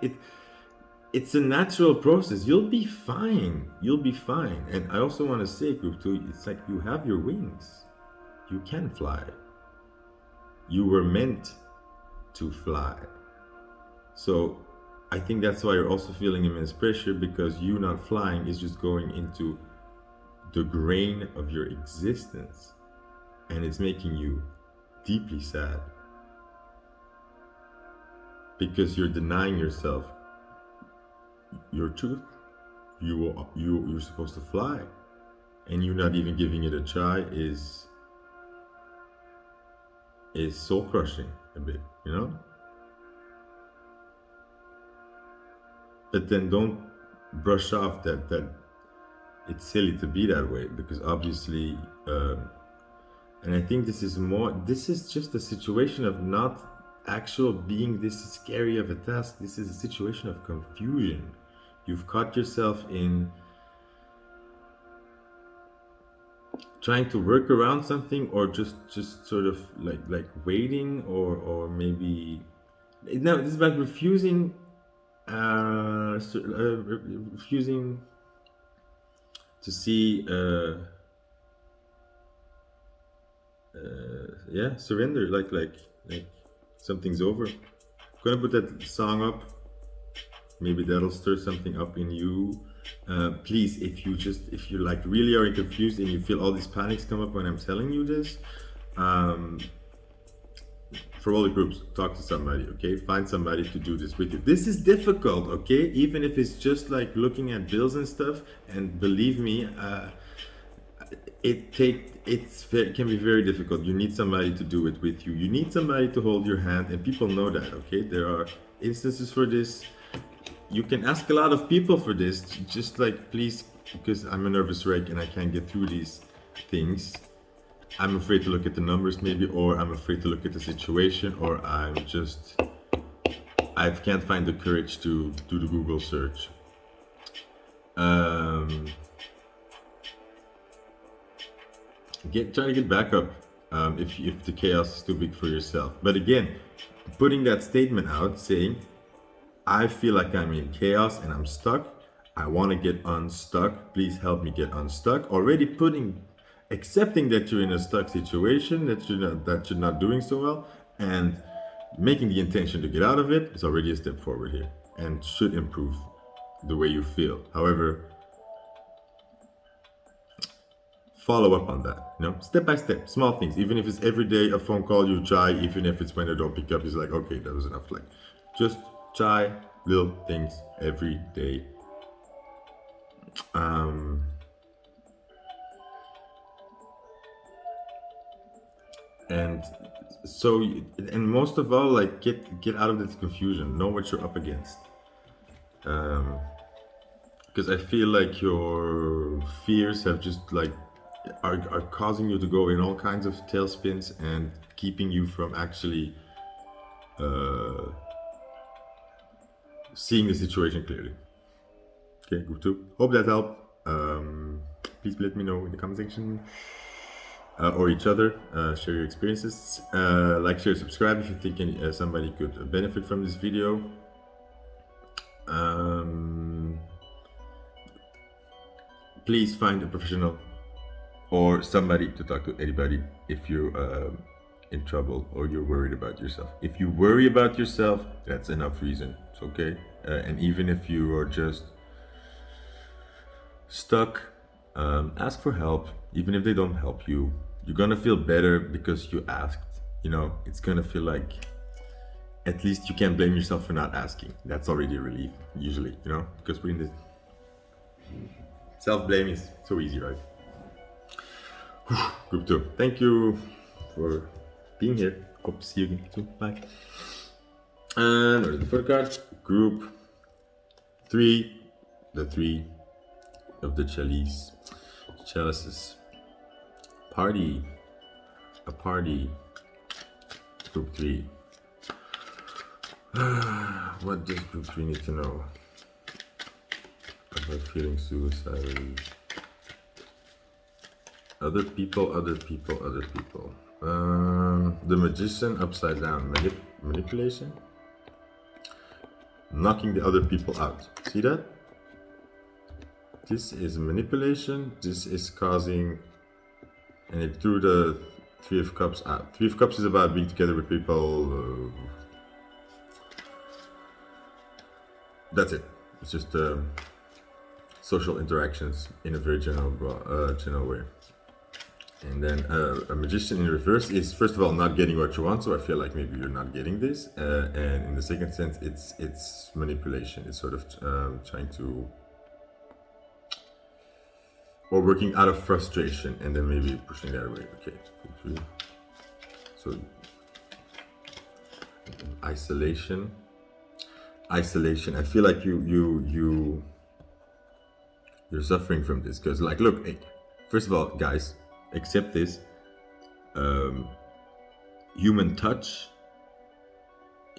it's a natural process. You'll be fine. And I also want to say, group 2, it's like you have your wings. You can fly. You were meant to fly. So I think that's why you're also feeling immense pressure, because you not flying is just going into the grain of your existence, and it's making you deeply sad, because you're denying yourself your truth. You're supposed to fly, and you not even giving it a try is soul crushing a bit, But then don't brush off that it's silly to be that way, because obviously, and I think this is just a situation of not actual being this scary of a task. This is a situation of confusion. You've caught yourself in trying to work around something, or just sort of like waiting, or maybe no, this is about refusing refusing to see surrender, like something's over. I'm gonna put that song up. Maybe that'll stir something up in you. Please, if you like really are confused and you feel all these panics come up when I'm telling you this, for all the groups, talk to somebody, okay? Find somebody to do this with you. This is difficult, okay? Even if it's just like looking at bills and stuff, and believe me, it can be very difficult. You need somebody to do it with you. You need somebody to hold your hand, and people know that, okay? There are instances for this. You can ask a lot of people for this, just like, please, because I'm a nervous wreck and I can't get through these things. I'm afraid to look at the numbers maybe, or I'm afraid to look at the situation, or I can't find the courage to do the Google search. Try to get back up if the chaos is too big for yourself. But again, putting that statement out saying, I feel like I'm in chaos and I'm stuck. I want to get unstuck. Please help me get unstuck. Already accepting that you're in a stuck situation, that you're not doing so well, and making the intention to get out of it is already a step forward here and should improve the way you feel. However, follow up on that, step by step, small things. Even if it's every day a phone call, you try. Even if it's when they don't pick up, it's like, okay, that was enough. Like, just try little things every day. And so, and most of all, like, get out of this confusion. Know what you're up against. Because I feel like your fears have just like are causing you to go in all kinds of tailspins and keeping you from actually seeing the situation clearly. Okay, group 2. Hope that helped. Please let me know in the comment section. Or each other, share your experiences. Like, share, subscribe if you think somebody could benefit from this video. Please find a professional or somebody to talk to, anybody, if you're in trouble or you're worried about yourself. If you worry about yourself, that's enough reason. It's okay. And even if you are just stuck, ask for help. Even if they don't help you, you're gonna feel better because you asked. It's gonna feel like at least you can't blame yourself for not asking. That's already a relief, usually, because we're in this self-blame is so easy, right? Group 2. Thank you for being here. Hope to see you again soon. Bye. And where's the photo card? Group 3. The 3 of the chalices. Party. A party. Group 3. What does group 3 need to know about feeling suicidal? Other people. The magician upside down. Manipulation. Knocking the other people out. See that? This is manipulation. This is causing, and it threw the 3 of Cups out. 3 of Cups is about being together with people. That's it. It's just social interactions in a very general way. And then a magician in reverse is, first of all, not getting what you want. So I feel like maybe you're not getting this. And in the second sense, it's manipulation. It's sort of trying to, or working out of frustration and then maybe pushing that away. Okay. So isolation. I feel like you're suffering from this because, like, look, hey, first of all, guys, accept this. Human touch,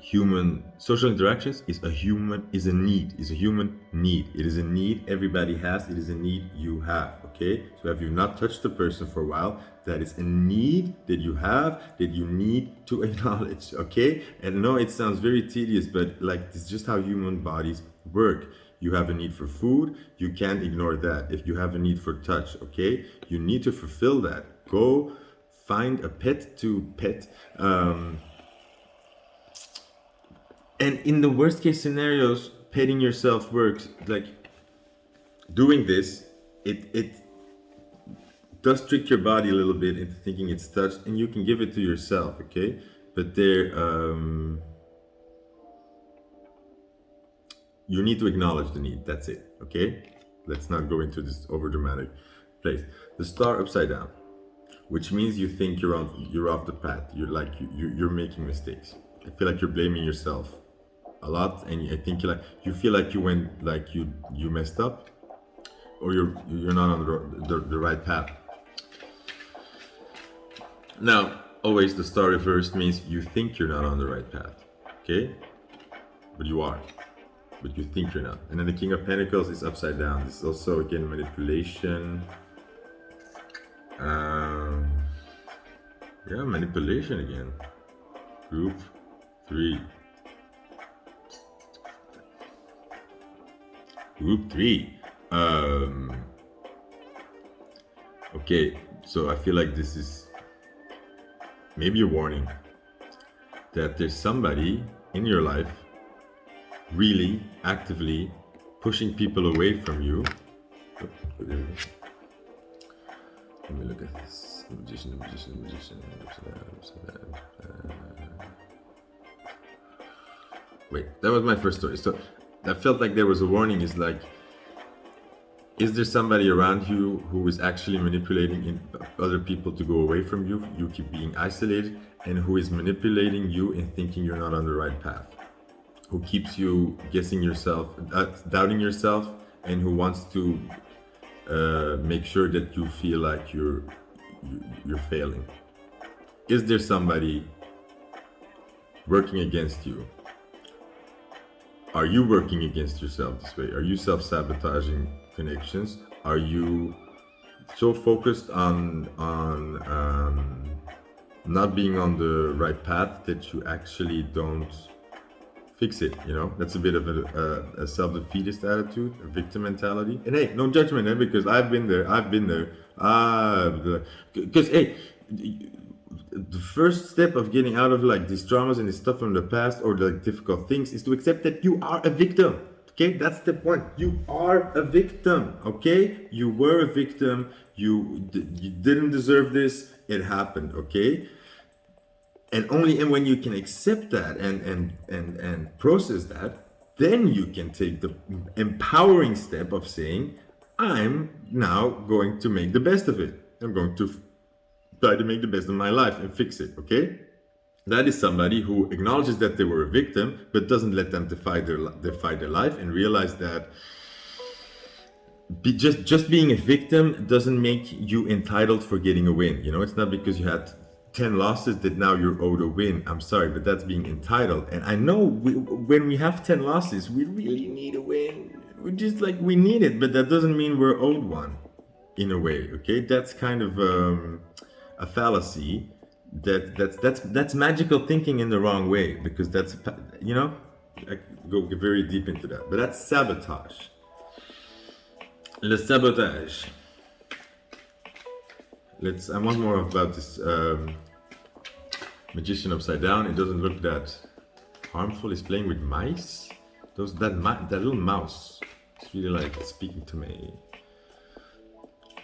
human social interactions is a human need. It is a need everybody has. It is a need you have. Okay, so if you've not touched a person for a while, that is a need that you have, that you need to acknowledge. Okay, and no, it sounds very tedious, but like, it's just how human bodies work. You have a need for food, you can't ignore that. If you have a need for touch, okay, you need to fulfill that. Go find a pet to pet. And in the worst case scenarios, petting yourself works. Like, doing this, it does trick your body a little bit into thinking it's touched, and you can give it to yourself, okay? But you need to acknowledge the need. That's it, okay? Let's not go into this over dramatic place. The star upside down, which means you think you're off the path. You're making mistakes. I feel like you're blaming yourself a lot, and I think you feel like you went, like you messed up, or you're not on the right path. Now, always the star reversed means you think you're not on the right path, okay? But you are. But you think you're not. And then the King of Pentacles is upside down. This is also, again, manipulation. Yeah, manipulation again. Group 3. Group 3. Okay, so I feel like this is maybe a warning. that there's somebody in your life really actively pushing people away from you. Let me look at this. Magician. Wait, that was my first story. So I felt like there was a warning. Is like, is there somebody around you who is actually manipulating other people to go away from you? You keep being isolated, and who is manipulating you and thinking you're not on the right path? Who keeps you guessing yourself, doubting yourself, and who wants to make sure that you feel like you're failing? Is there somebody working against you? Are you working against yourself this way? Are you self-sabotaging connections? Are you so focused on not being on the right path that you actually don't fix it? You know, that's a bit of a self-defeatist attitude, a victim mentality. And hey, no judgment, because I've been there. Because hey, the first step of getting out of like these traumas and this stuff from the past, or the difficult things, is to accept that you are a victim. Okay, that's the point. You are a victim. Okay, you were a victim. You didn't deserve this. It happened. Okay, and only when you can accept that and process that, then you can take the empowering step of saying, I'm now going to make the best of it. I'm going to try to make the best of my life and fix it. Okay, that is somebody who acknowledges that they were a victim, but doesn't let them defy their life, and realize that just being a victim doesn't make you entitled for getting a win. You know, it's not because you had 10 losses that now you're owed a win. I'm sorry, but that's being entitled. And I know when we have 10 losses, we really need a win. We're just like, we need it, but that doesn't mean we're owed one, in a way. Okay, that's kind of a fallacy. That's magical thinking in the wrong way, because that's, you know, I go very deep into that, but that's sabotage. Le sabotage. I want more about this magician upside down. It doesn't look that harmful. He's playing with mice. That little mouse. It's really like speaking to me.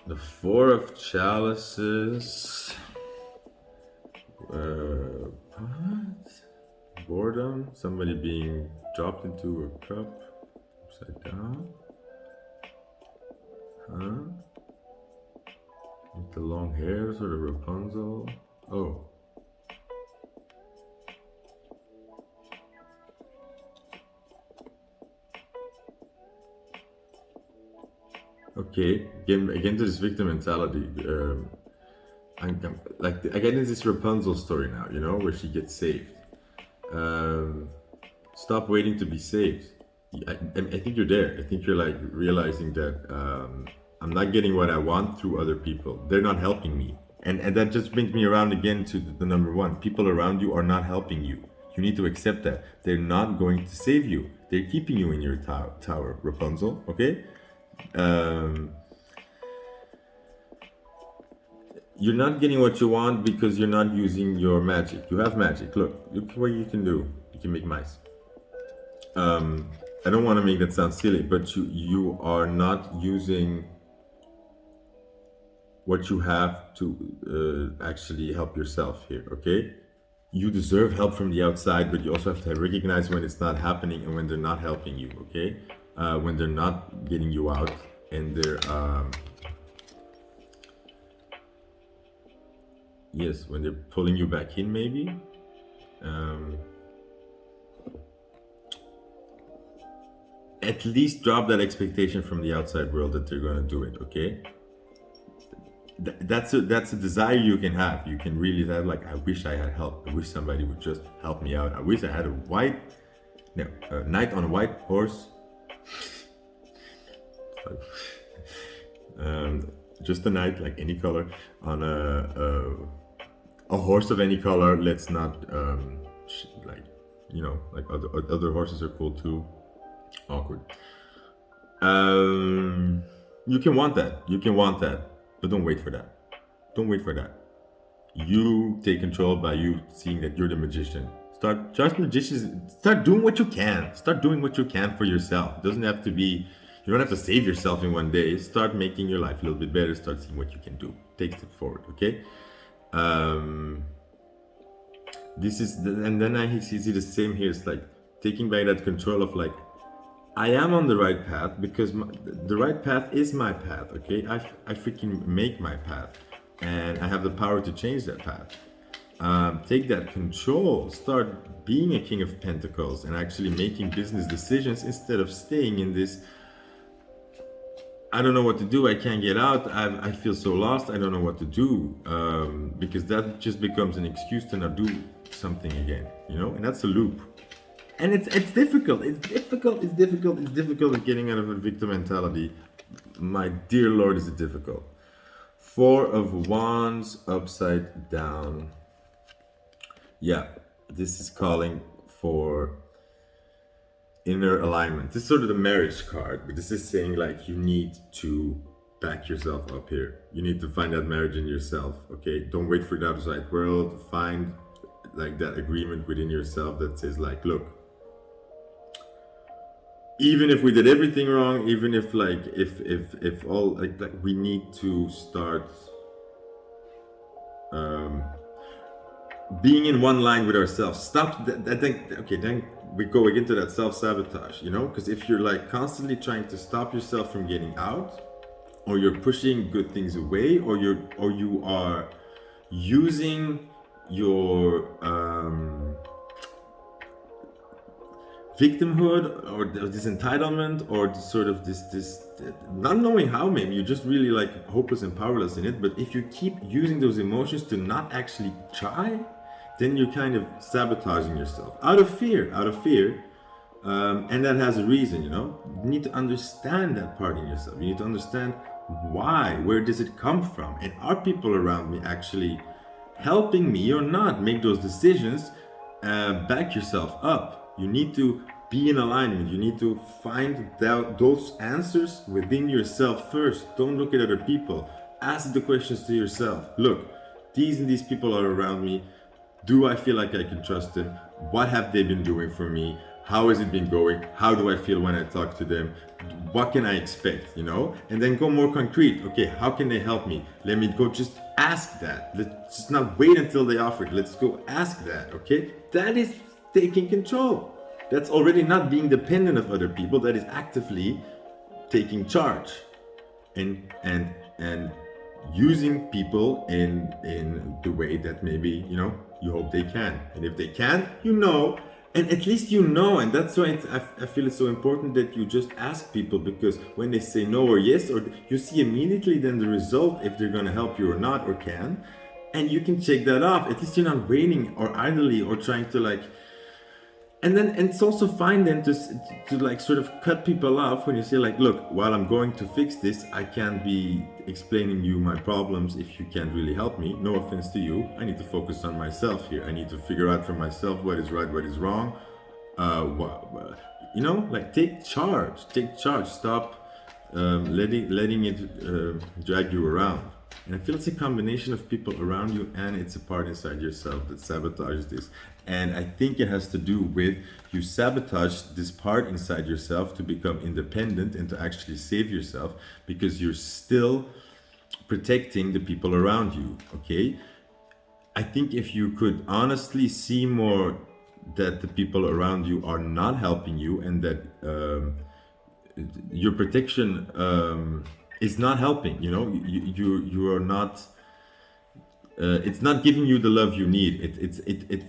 The Four of Chalices. What? Boredom. Somebody being dropped into a cup upside down. Huh? With the long hair, sort of Rapunzel. Oh. Okay, again to this victim mentality. I get into this Rapunzel story now, you know, where she gets saved. Stop waiting to be saved. I think you're there. I think you're like realizing that I'm not getting what I want through other people. They're not helping me. And that just brings me around again to the number one. People around you are not helping you. You need to accept that. They're not going to save you. They're keeping you in your tower, Rapunzel, okay? You're not getting what you want because you're not using your magic. You have magic. Look what you can do. You can make mice. I don't want to make that sound silly, but you are not using what you have to actually help yourself here, okay? You deserve help from the outside, but you also have to recognize when it's not happening and when they're not helping you, okay? When they're not getting you out and they're, yes, when they're pulling you back in, maybe. At least drop that expectation from the outside world that they're gonna do it, okay? That's a desire you can have. You can really have, like, I wish I had help. I wish somebody would just help me out. I wish I had a knight on a white horse. Just a knight, like any color, on a horse of any color. Let's not like, you know, like other horses are cool too. Awkward. You can want that, but don't wait for that. You take control by you seeing that you're the magician. Start magicians. Start doing what you can. Start doing what you can for yourself. It doesn't have to be. You don't have to save yourself in one day. Start making your life a little bit better. Start seeing what you can do. Take it forward. Okay. This is, and then I see the same here. It's like taking back that control of like, I am on the right path because the right path is my path. Okay. I freaking make my path, and I have the power to change that path. Take that control, start being a King of Pentacles and actually making business decisions instead of staying in this, I don't know what to do, I can't get out, I feel so lost, I don't know what to do, because that just becomes an excuse to not do something again, you know, and that's a loop. And it's difficult getting out of a victim mentality. My dear Lord, is it difficult. 4 of Wands upside down. Yeah, this is calling for inner alignment. This is sort of the marriage card, but this is saying like you need to back yourself up here. You need to find that marriage in yourself, okay? Don't wait for the outside world. Find like that agreement within yourself that says like, look, even if we did everything wrong, even if like, if all, like we need to start being in one line with ourselves. Stop that thing. Okay, then we go into that self-sabotage, you know, because if you're like constantly trying to stop yourself from getting out, or you're pushing good things away, or you are using your victimhood or this entitlement or this sort of this not knowing how, maybe you're just really like hopeless and powerless in it, but if you keep using those emotions to not actually try, then you're kind of sabotaging yourself out of fear, and that has a reason, you know. You need to understand that part in yourself. You need to understand why, where does it come from, and are people around me actually helping me or not make those decisions. Back yourself up. You need to be in alignment. You need to find those answers within yourself first. Don't look at other people. Ask the questions to yourself. Look, these and these people are around me. Do I feel like I can trust them? What have they been doing for me? How has it been going? How do I feel when I talk to them? What can I expect, you know? And then go more concrete. Okay, how can they help me? Let me go just ask that. Let's just not wait until they offer it. Let's go ask that, okay? That is taking control. That's already not being dependent of other people. That is actively taking charge and using people in the way that maybe, you know, you hope they can. And if they can't, you know, and at least you know. And that's why I feel it's so important that you just ask people, because when they say no or yes, or you see immediately then the result, if they're gonna help you or not, or can, and you can check that off. At least you're not waiting or idly or trying to like. And it's also fine then to like sort of cut people off when you say like, look, while I'm going to fix this, I can't be explaining you my problems if you can't really help me. No offense to you. I need to focus on myself here. I need to figure out for myself what is right, what is wrong. You know, like take charge. Stop letting it drag you around. And I feel it's a combination of people around you, and it's a part inside yourself that sabotages this. And I think it has to do with you sabotage this part inside yourself to become independent and to actually save yourself, because you're still protecting the people around you, okay? I think if you could honestly see more that the people around you are not helping you, and that your protection is not helping, you know, you are not, it's not giving you the love you need.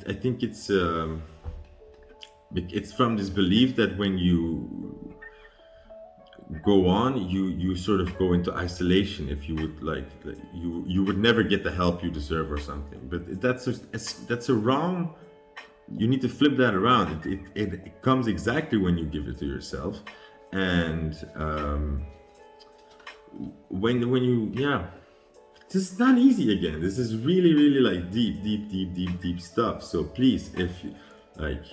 I think it's from this belief that when you go on, you sort of go into isolation. If you would like you would never get the help you deserve or something. But that's a wrong. You need to flip that around. It comes exactly when you give it to yourself, and when you, yeah, this is not easy again. This is really like deep stuff. So please, if you like,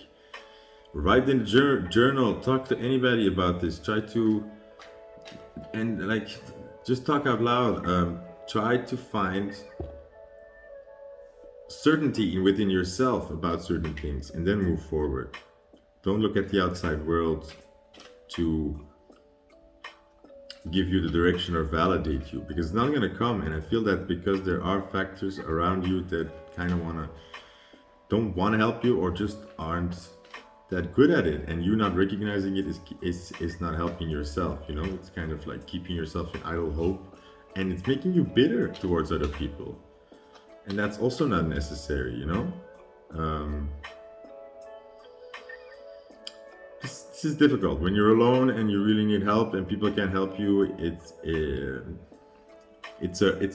write in the journal, talk to anybody about this, try to, and like, just talk out loud. Try to find certainty within yourself about certain things, and then move forward. Don't look at the outside world to give you the direction or validate you, because it's not going to come. And I feel that because there are factors around you that kind of don't want to help you, or just aren't that good at it, and you not recognizing it is not helping yourself. It's kind of like keeping yourself in idle hope, and it's making you bitter towards other people, and that's also not necessary. um, this is difficult when you're alone and you really need help and people can't help you. It's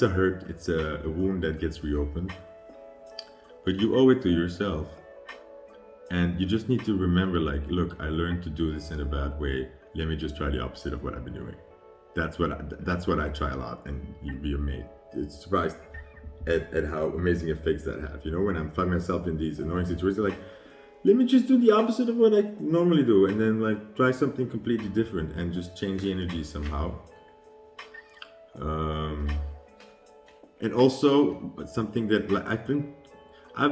a hurt, it's a wound that gets reopened, but you owe it to yourself. And you just need to remember, like, look, I learned to do this in a bad way. Let me just try the opposite of what I've been doing. That's what I try a lot, and you'd be amazed. It's surprised at how amazing effects that have. When I find myself in these annoying situations, like, let me just do the opposite of what I normally do, and then like try something completely different and just change the energy somehow. And also something that, like, I've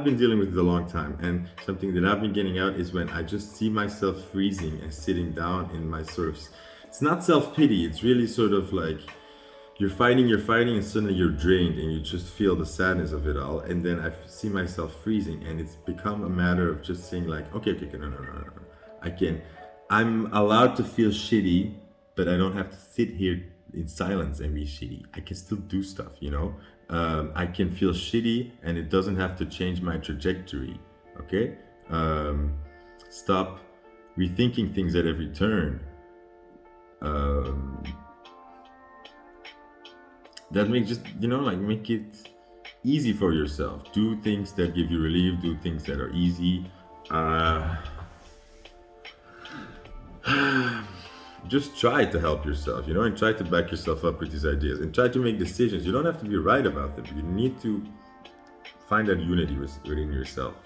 been dealing with it a long time, and something that I've been getting out is when I just see myself freezing and sitting down in my sort of, it's not self-pity, it's really sort of like you're fighting, and suddenly you're drained and you just feel the sadness of it all. And then I see myself freezing, and it's become a matter of just saying like, okay, no. I'm allowed to feel shitty, but I don't have to sit here in silence and be shitty. I can still do stuff. I can feel shitty, and it doesn't have to change my trajectory. Okay? Stop rethinking things at every turn. That makes just, make it easy for yourself. Do things that give you relief. Do things that are easy. Just try to help yourself, and try to back yourself up with these ideas, and try to make decisions. You don't have to be right about them. You need to find that unity within yourself.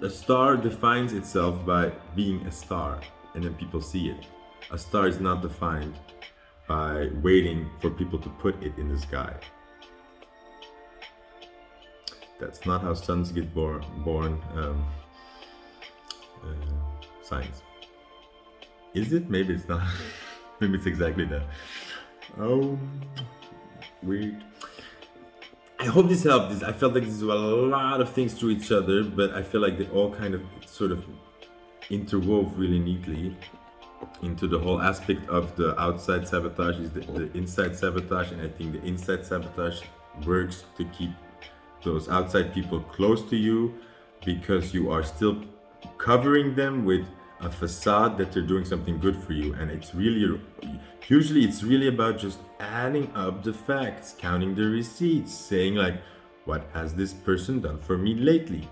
A star defines itself by being a star, and then people see it. A star is not defined by waiting for people to put it in the sky. That's not how suns get born. Science. Is it? Maybe it's not. Maybe it's exactly that. Oh, weird. I hope this helped. I felt like this was a lot of things to each other, but I feel like they all kind of sort of interwove really neatly into the whole aspect of the outside sabotage is the inside sabotage. And I think the inside sabotage works to keep those outside people close to you, because you are still covering them with a facade that they're doing something good for you. And usually it's really about just adding up the facts, counting the receipts, saying like, what has this person done for me lately?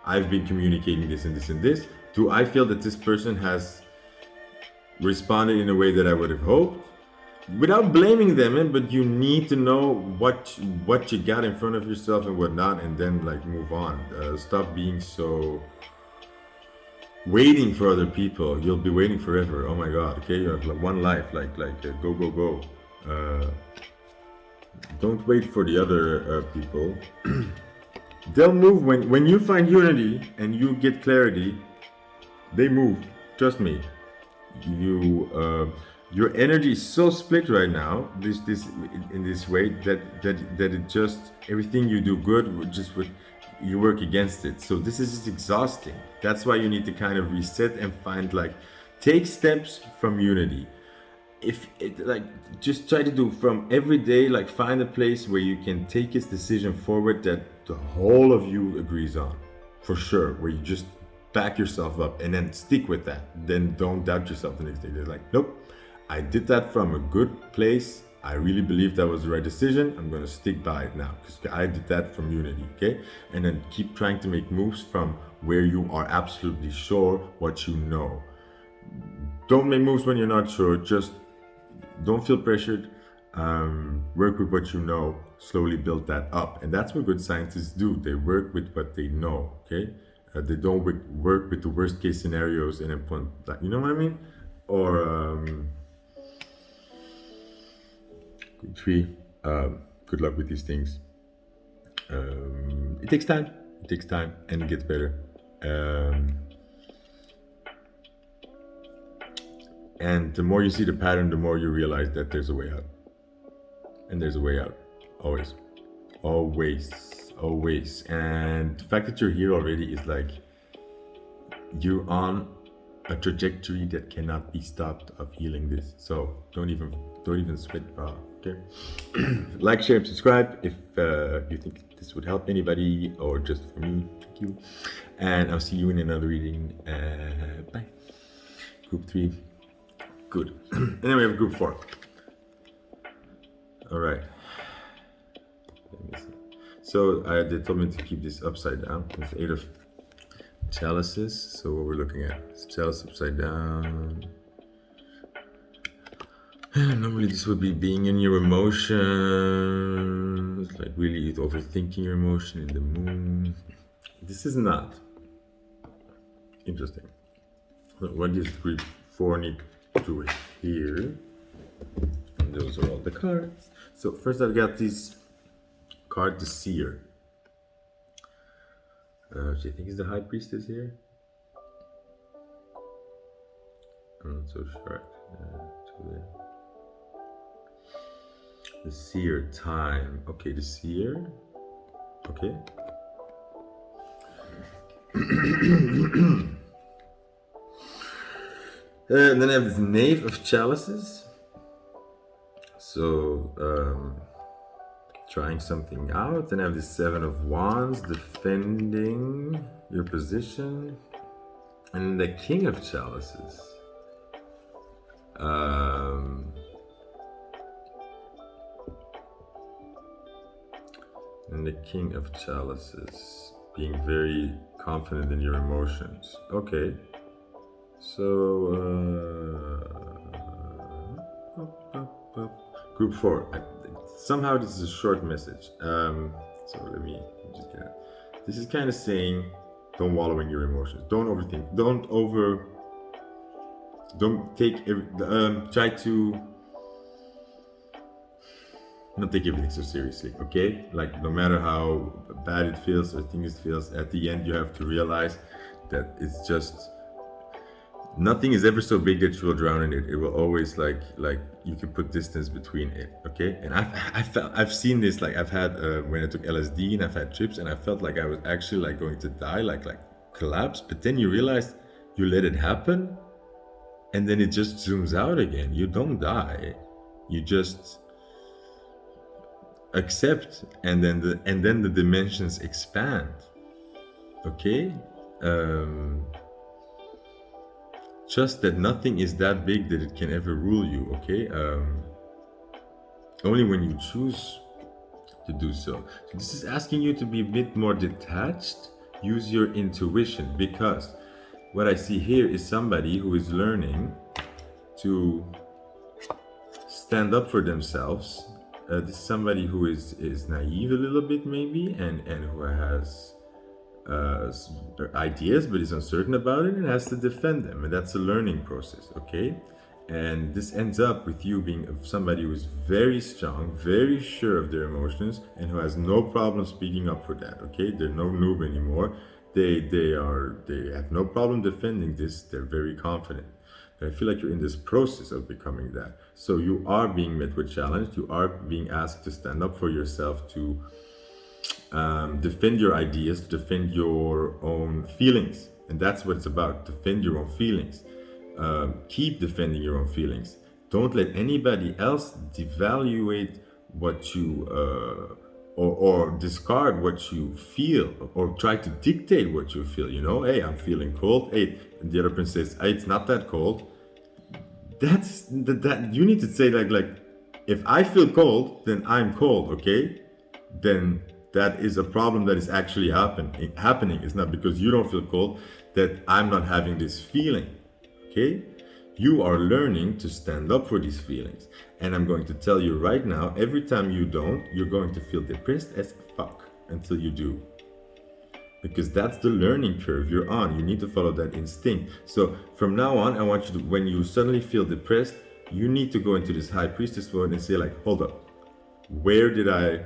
I've been communicating this and this and this. Do I feel that this person has responded in a way that I would have hoped? Without blaming them, but you need to know what you got in front of yourself and what not, and then like move on. Stop being so waiting for other people. You'll be waiting forever. Oh my god. Okay, you have like one life. Go. Don't wait for the other people. They'll move when you find unity and you get clarity. They move. Trust me. Your energy is so split right now, in this way that it just, everything you do good you work against it. So this is just exhausting. That's why you need to kind of reset and find take steps from unity. Just try to do from every day, find a place where you can take this decision forward that the whole of you agrees on, for sure, where you just back yourself up and then stick with that. Then don't doubt yourself the next day. They're like, nope, I did that from a good place. I really believe that was the right decision. I'm going to stick by it now because I did that from unity, okay? And then keep trying to make moves from where you are absolutely sure what you know. Don't make moves when you're not sure. Just don't feel pressured. Work with what you know. Slowly build that up. And that's what good scientists do. They work with what they know, okay? They don't work with the worst case scenarios and then point that, you know what I mean? Or 3. Good luck with these things. It takes time. It takes time, and it gets better. And the more you see the pattern, the more you realize that there's a way out. And there's a way out. Always. Always. Always. And the fact that you're here already is like you're on a trajectory that cannot be stopped of healing this. So don't even sweat. Okay. Like, share, and subscribe if you think this would help anybody or just for me. Thank you. And I'll see you in another reading. Bye. Group 3. Good. And then we have group 4. All right. Let me see. So they told me to keep this upside down. It's 8 of chalices. So what we're looking at is chalice upside down. Normally this would be being in your emotions, like really overthinking your emotion in the moon. This is not. Interesting. What does group 4 need to do here? And those are all the cards. So first I've got this card, the Seer. Do you think it's the High Priestess here? I'm not so sure. The Seer, time. Okay, the Seer. Okay. And then I have this Knave of Chalices. So, trying something out. Then I have the 7 of Wands, defending your position. And the King of Chalices. And the King of Chalices, being very confident in your emotions. Okay. So, group 4. Somehow this is a short message. So let me just get it. This is kind of saying, don't wallow in your emotions. Don't overthink. Don't take. Try to not take everything so seriously. Okay, like no matter how bad it feels or things feels, at the end you have to realize that it's just. Nothing is ever so big that you will drown in it. It will always like you can put distance between it. Okay, and I've seen this, like I've had when I took LSD and I've had trips and I felt like I was actually like going to die, like collapse. But then you realize you let it happen, and then it just zooms out again. You don't die, you just accept, and then the dimensions expand. Okay. Just that nothing is that big that it can ever rule you, okay? Only when you choose to do so. So this is asking you to be a bit more detached, use your intuition, because what I see here is somebody who is learning to stand up for themselves. This is somebody who is naive a little bit maybe, and who has ideas but is uncertain about it and has to defend them, and that's a learning process. Okay, and this ends up with you being somebody who is very strong, very sure of their emotions, and who has no problem speaking up for that. Okay, they're no noob anymore. They have no problem defending this. They're very confident. But I feel like you're in this process of becoming that. So you are being met with challenge. You are being asked to stand up for yourself, to defend your ideas, to defend your own feelings. And that's what it's about. Defend your own feelings. Keep defending your own feelings. Don't let anybody else devaluate what you or discard what you feel, or try to dictate what you feel. You know, hey, I'm feeling cold. Hey, and the other person says, hey, it's not that cold. That's that you need to say like if I feel cold, then I'm cold. Okay, then that is a problem that is actually happening. It's not because you don't feel cold that I'm not having this feeling. Okay, you are learning to stand up for these feelings, and I'm going to tell you right now, every time you don't, you're going to feel depressed as fuck until you do, because that's the learning curve you're on. You need to follow that instinct. So from now on, I want you to, when you suddenly feel depressed, you need to go into this High Priestess mode and say like, hold up, where did I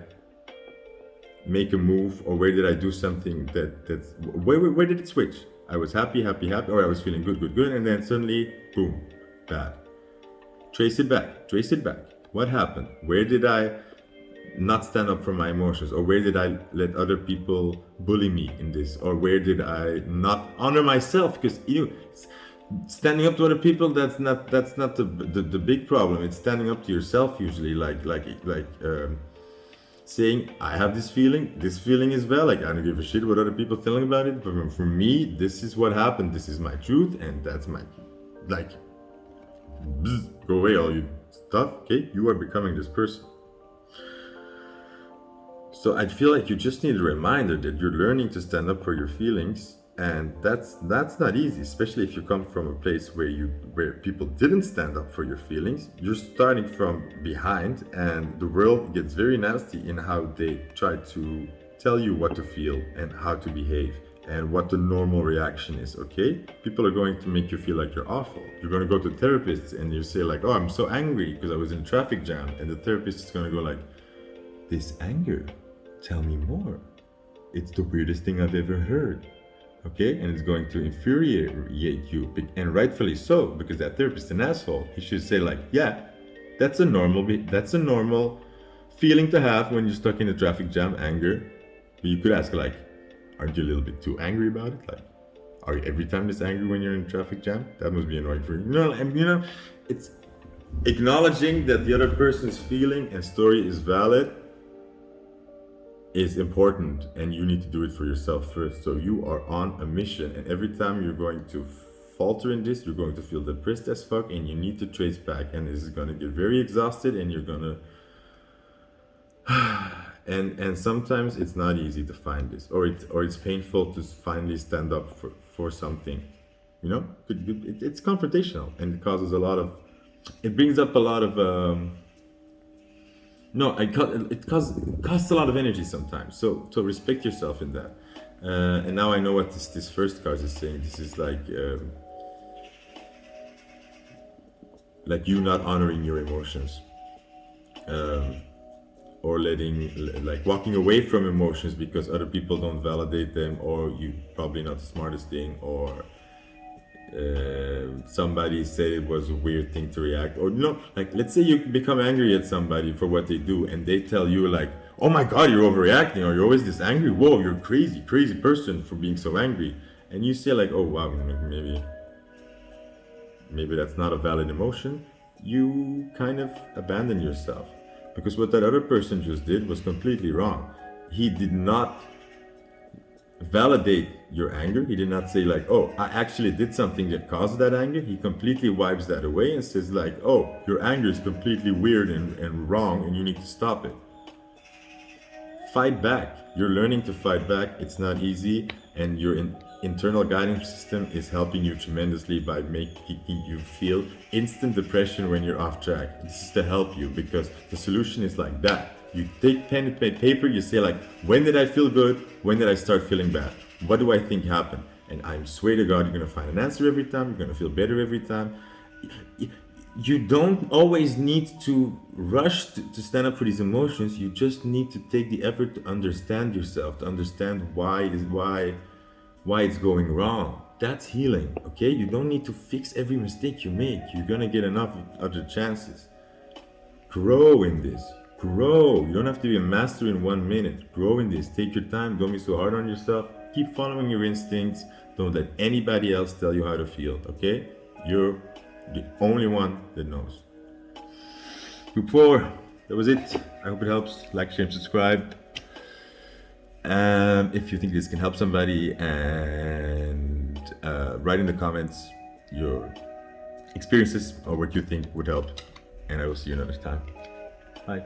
make a move, or where did I do something that's where did it switch? I was happy, or I was feeling good, and then suddenly, boom, bad. Trace it back. What happened? Where did I not stand up for my emotions, or where did I let other people bully me in this, or where did I not honor myself? Because standing up to other people, that's not the big problem. It's standing up to yourself usually, saying, I have this feeling is valid, I don't give a shit what other people feeling about it, but for me, this is what happened, this is my truth, and that's my, go away all you stuff, okay? You are becoming this person. So I feel like you just need a reminder that you're learning to stand up for your feelings, and that's not easy, especially if you come from a place where people didn't stand up for your feelings. You're starting from behind, and the world gets very nasty in how they try to tell you what to feel and how to behave and what the normal reaction is, okay? People are going to make you feel like you're awful. You're going to go to therapists and you say like, oh, I'm so angry because I was in a traffic jam, and the therapist is going to go like, this anger, tell me more. It's the weirdest thing I've ever heard. Okay, and it's going to infuriate you, and rightfully so, because that therapist is an asshole. He should say like, yeah, that's a normal feeling to have when you're stuck in a traffic jam, anger. But you could ask like, aren't you a little bit too angry about it? Like, are you every time this angry when you're in a traffic jam? That must be annoying for you. And it's acknowledging that the other person's feeling and story is valid is important, and you need to do it for yourself first. So you are on a mission, and every time you're going to falter in this, you're going to feel depressed as fuck, and you need to trace back, and this is going to get very exhausted, and you're going to and sometimes it's not easy to find this, or it's painful to finally stand up for something, it's confrontational, and it brings up a lot of it costs a lot of energy sometimes. So respect yourself in that. And now I know what this first card is saying. This is like you not honoring your emotions, or walking away from emotions because other people don't validate them, or you probably not the smartest thing, or somebody said it was a weird thing to react, or let's say you become angry at somebody for what they do, and they tell you like, oh my god, you're overreacting, or you're always this angry, whoa, you're crazy person for being so angry, and you say like, oh wow, maybe that's not a valid emotion. You kind of abandon yourself, because what that other person just did was completely wrong. He did not validate your anger. He did not say like, oh, I actually did something that caused that anger. He completely wipes that away and says like, oh, your anger is completely weird and wrong, and you need to stop it. Fight back. You're learning to fight back. It's not easy, and your internal guidance system is helping you tremendously by making you feel instant depression when you're off track. This is to help you, because the solution is like that. You take pen and paper, you say like, when did I feel good? When did I start feeling bad? What do I think happened? And I swear to God, you're gonna find an answer every time. You're gonna feel better every time. You don't always need to rush to stand up for these emotions. You just need to take the effort to understand yourself, to understand why it's going wrong. That's healing, okay? You don't need to fix every mistake you make. You're gonna get enough other chances. Grow in this. Grow. You don't have to be a master in 1 minute. Grow in this. Take your time. Don't be so hard on yourself. Keep following your instincts. Don't let anybody else tell you how to feel, okay? You're the only one that knows. Group 4. That was it. I hope it helps. Like, share, and subscribe. If you think this can help somebody, and write in the comments your experiences or what you think would help. And I will see you another time. Bye.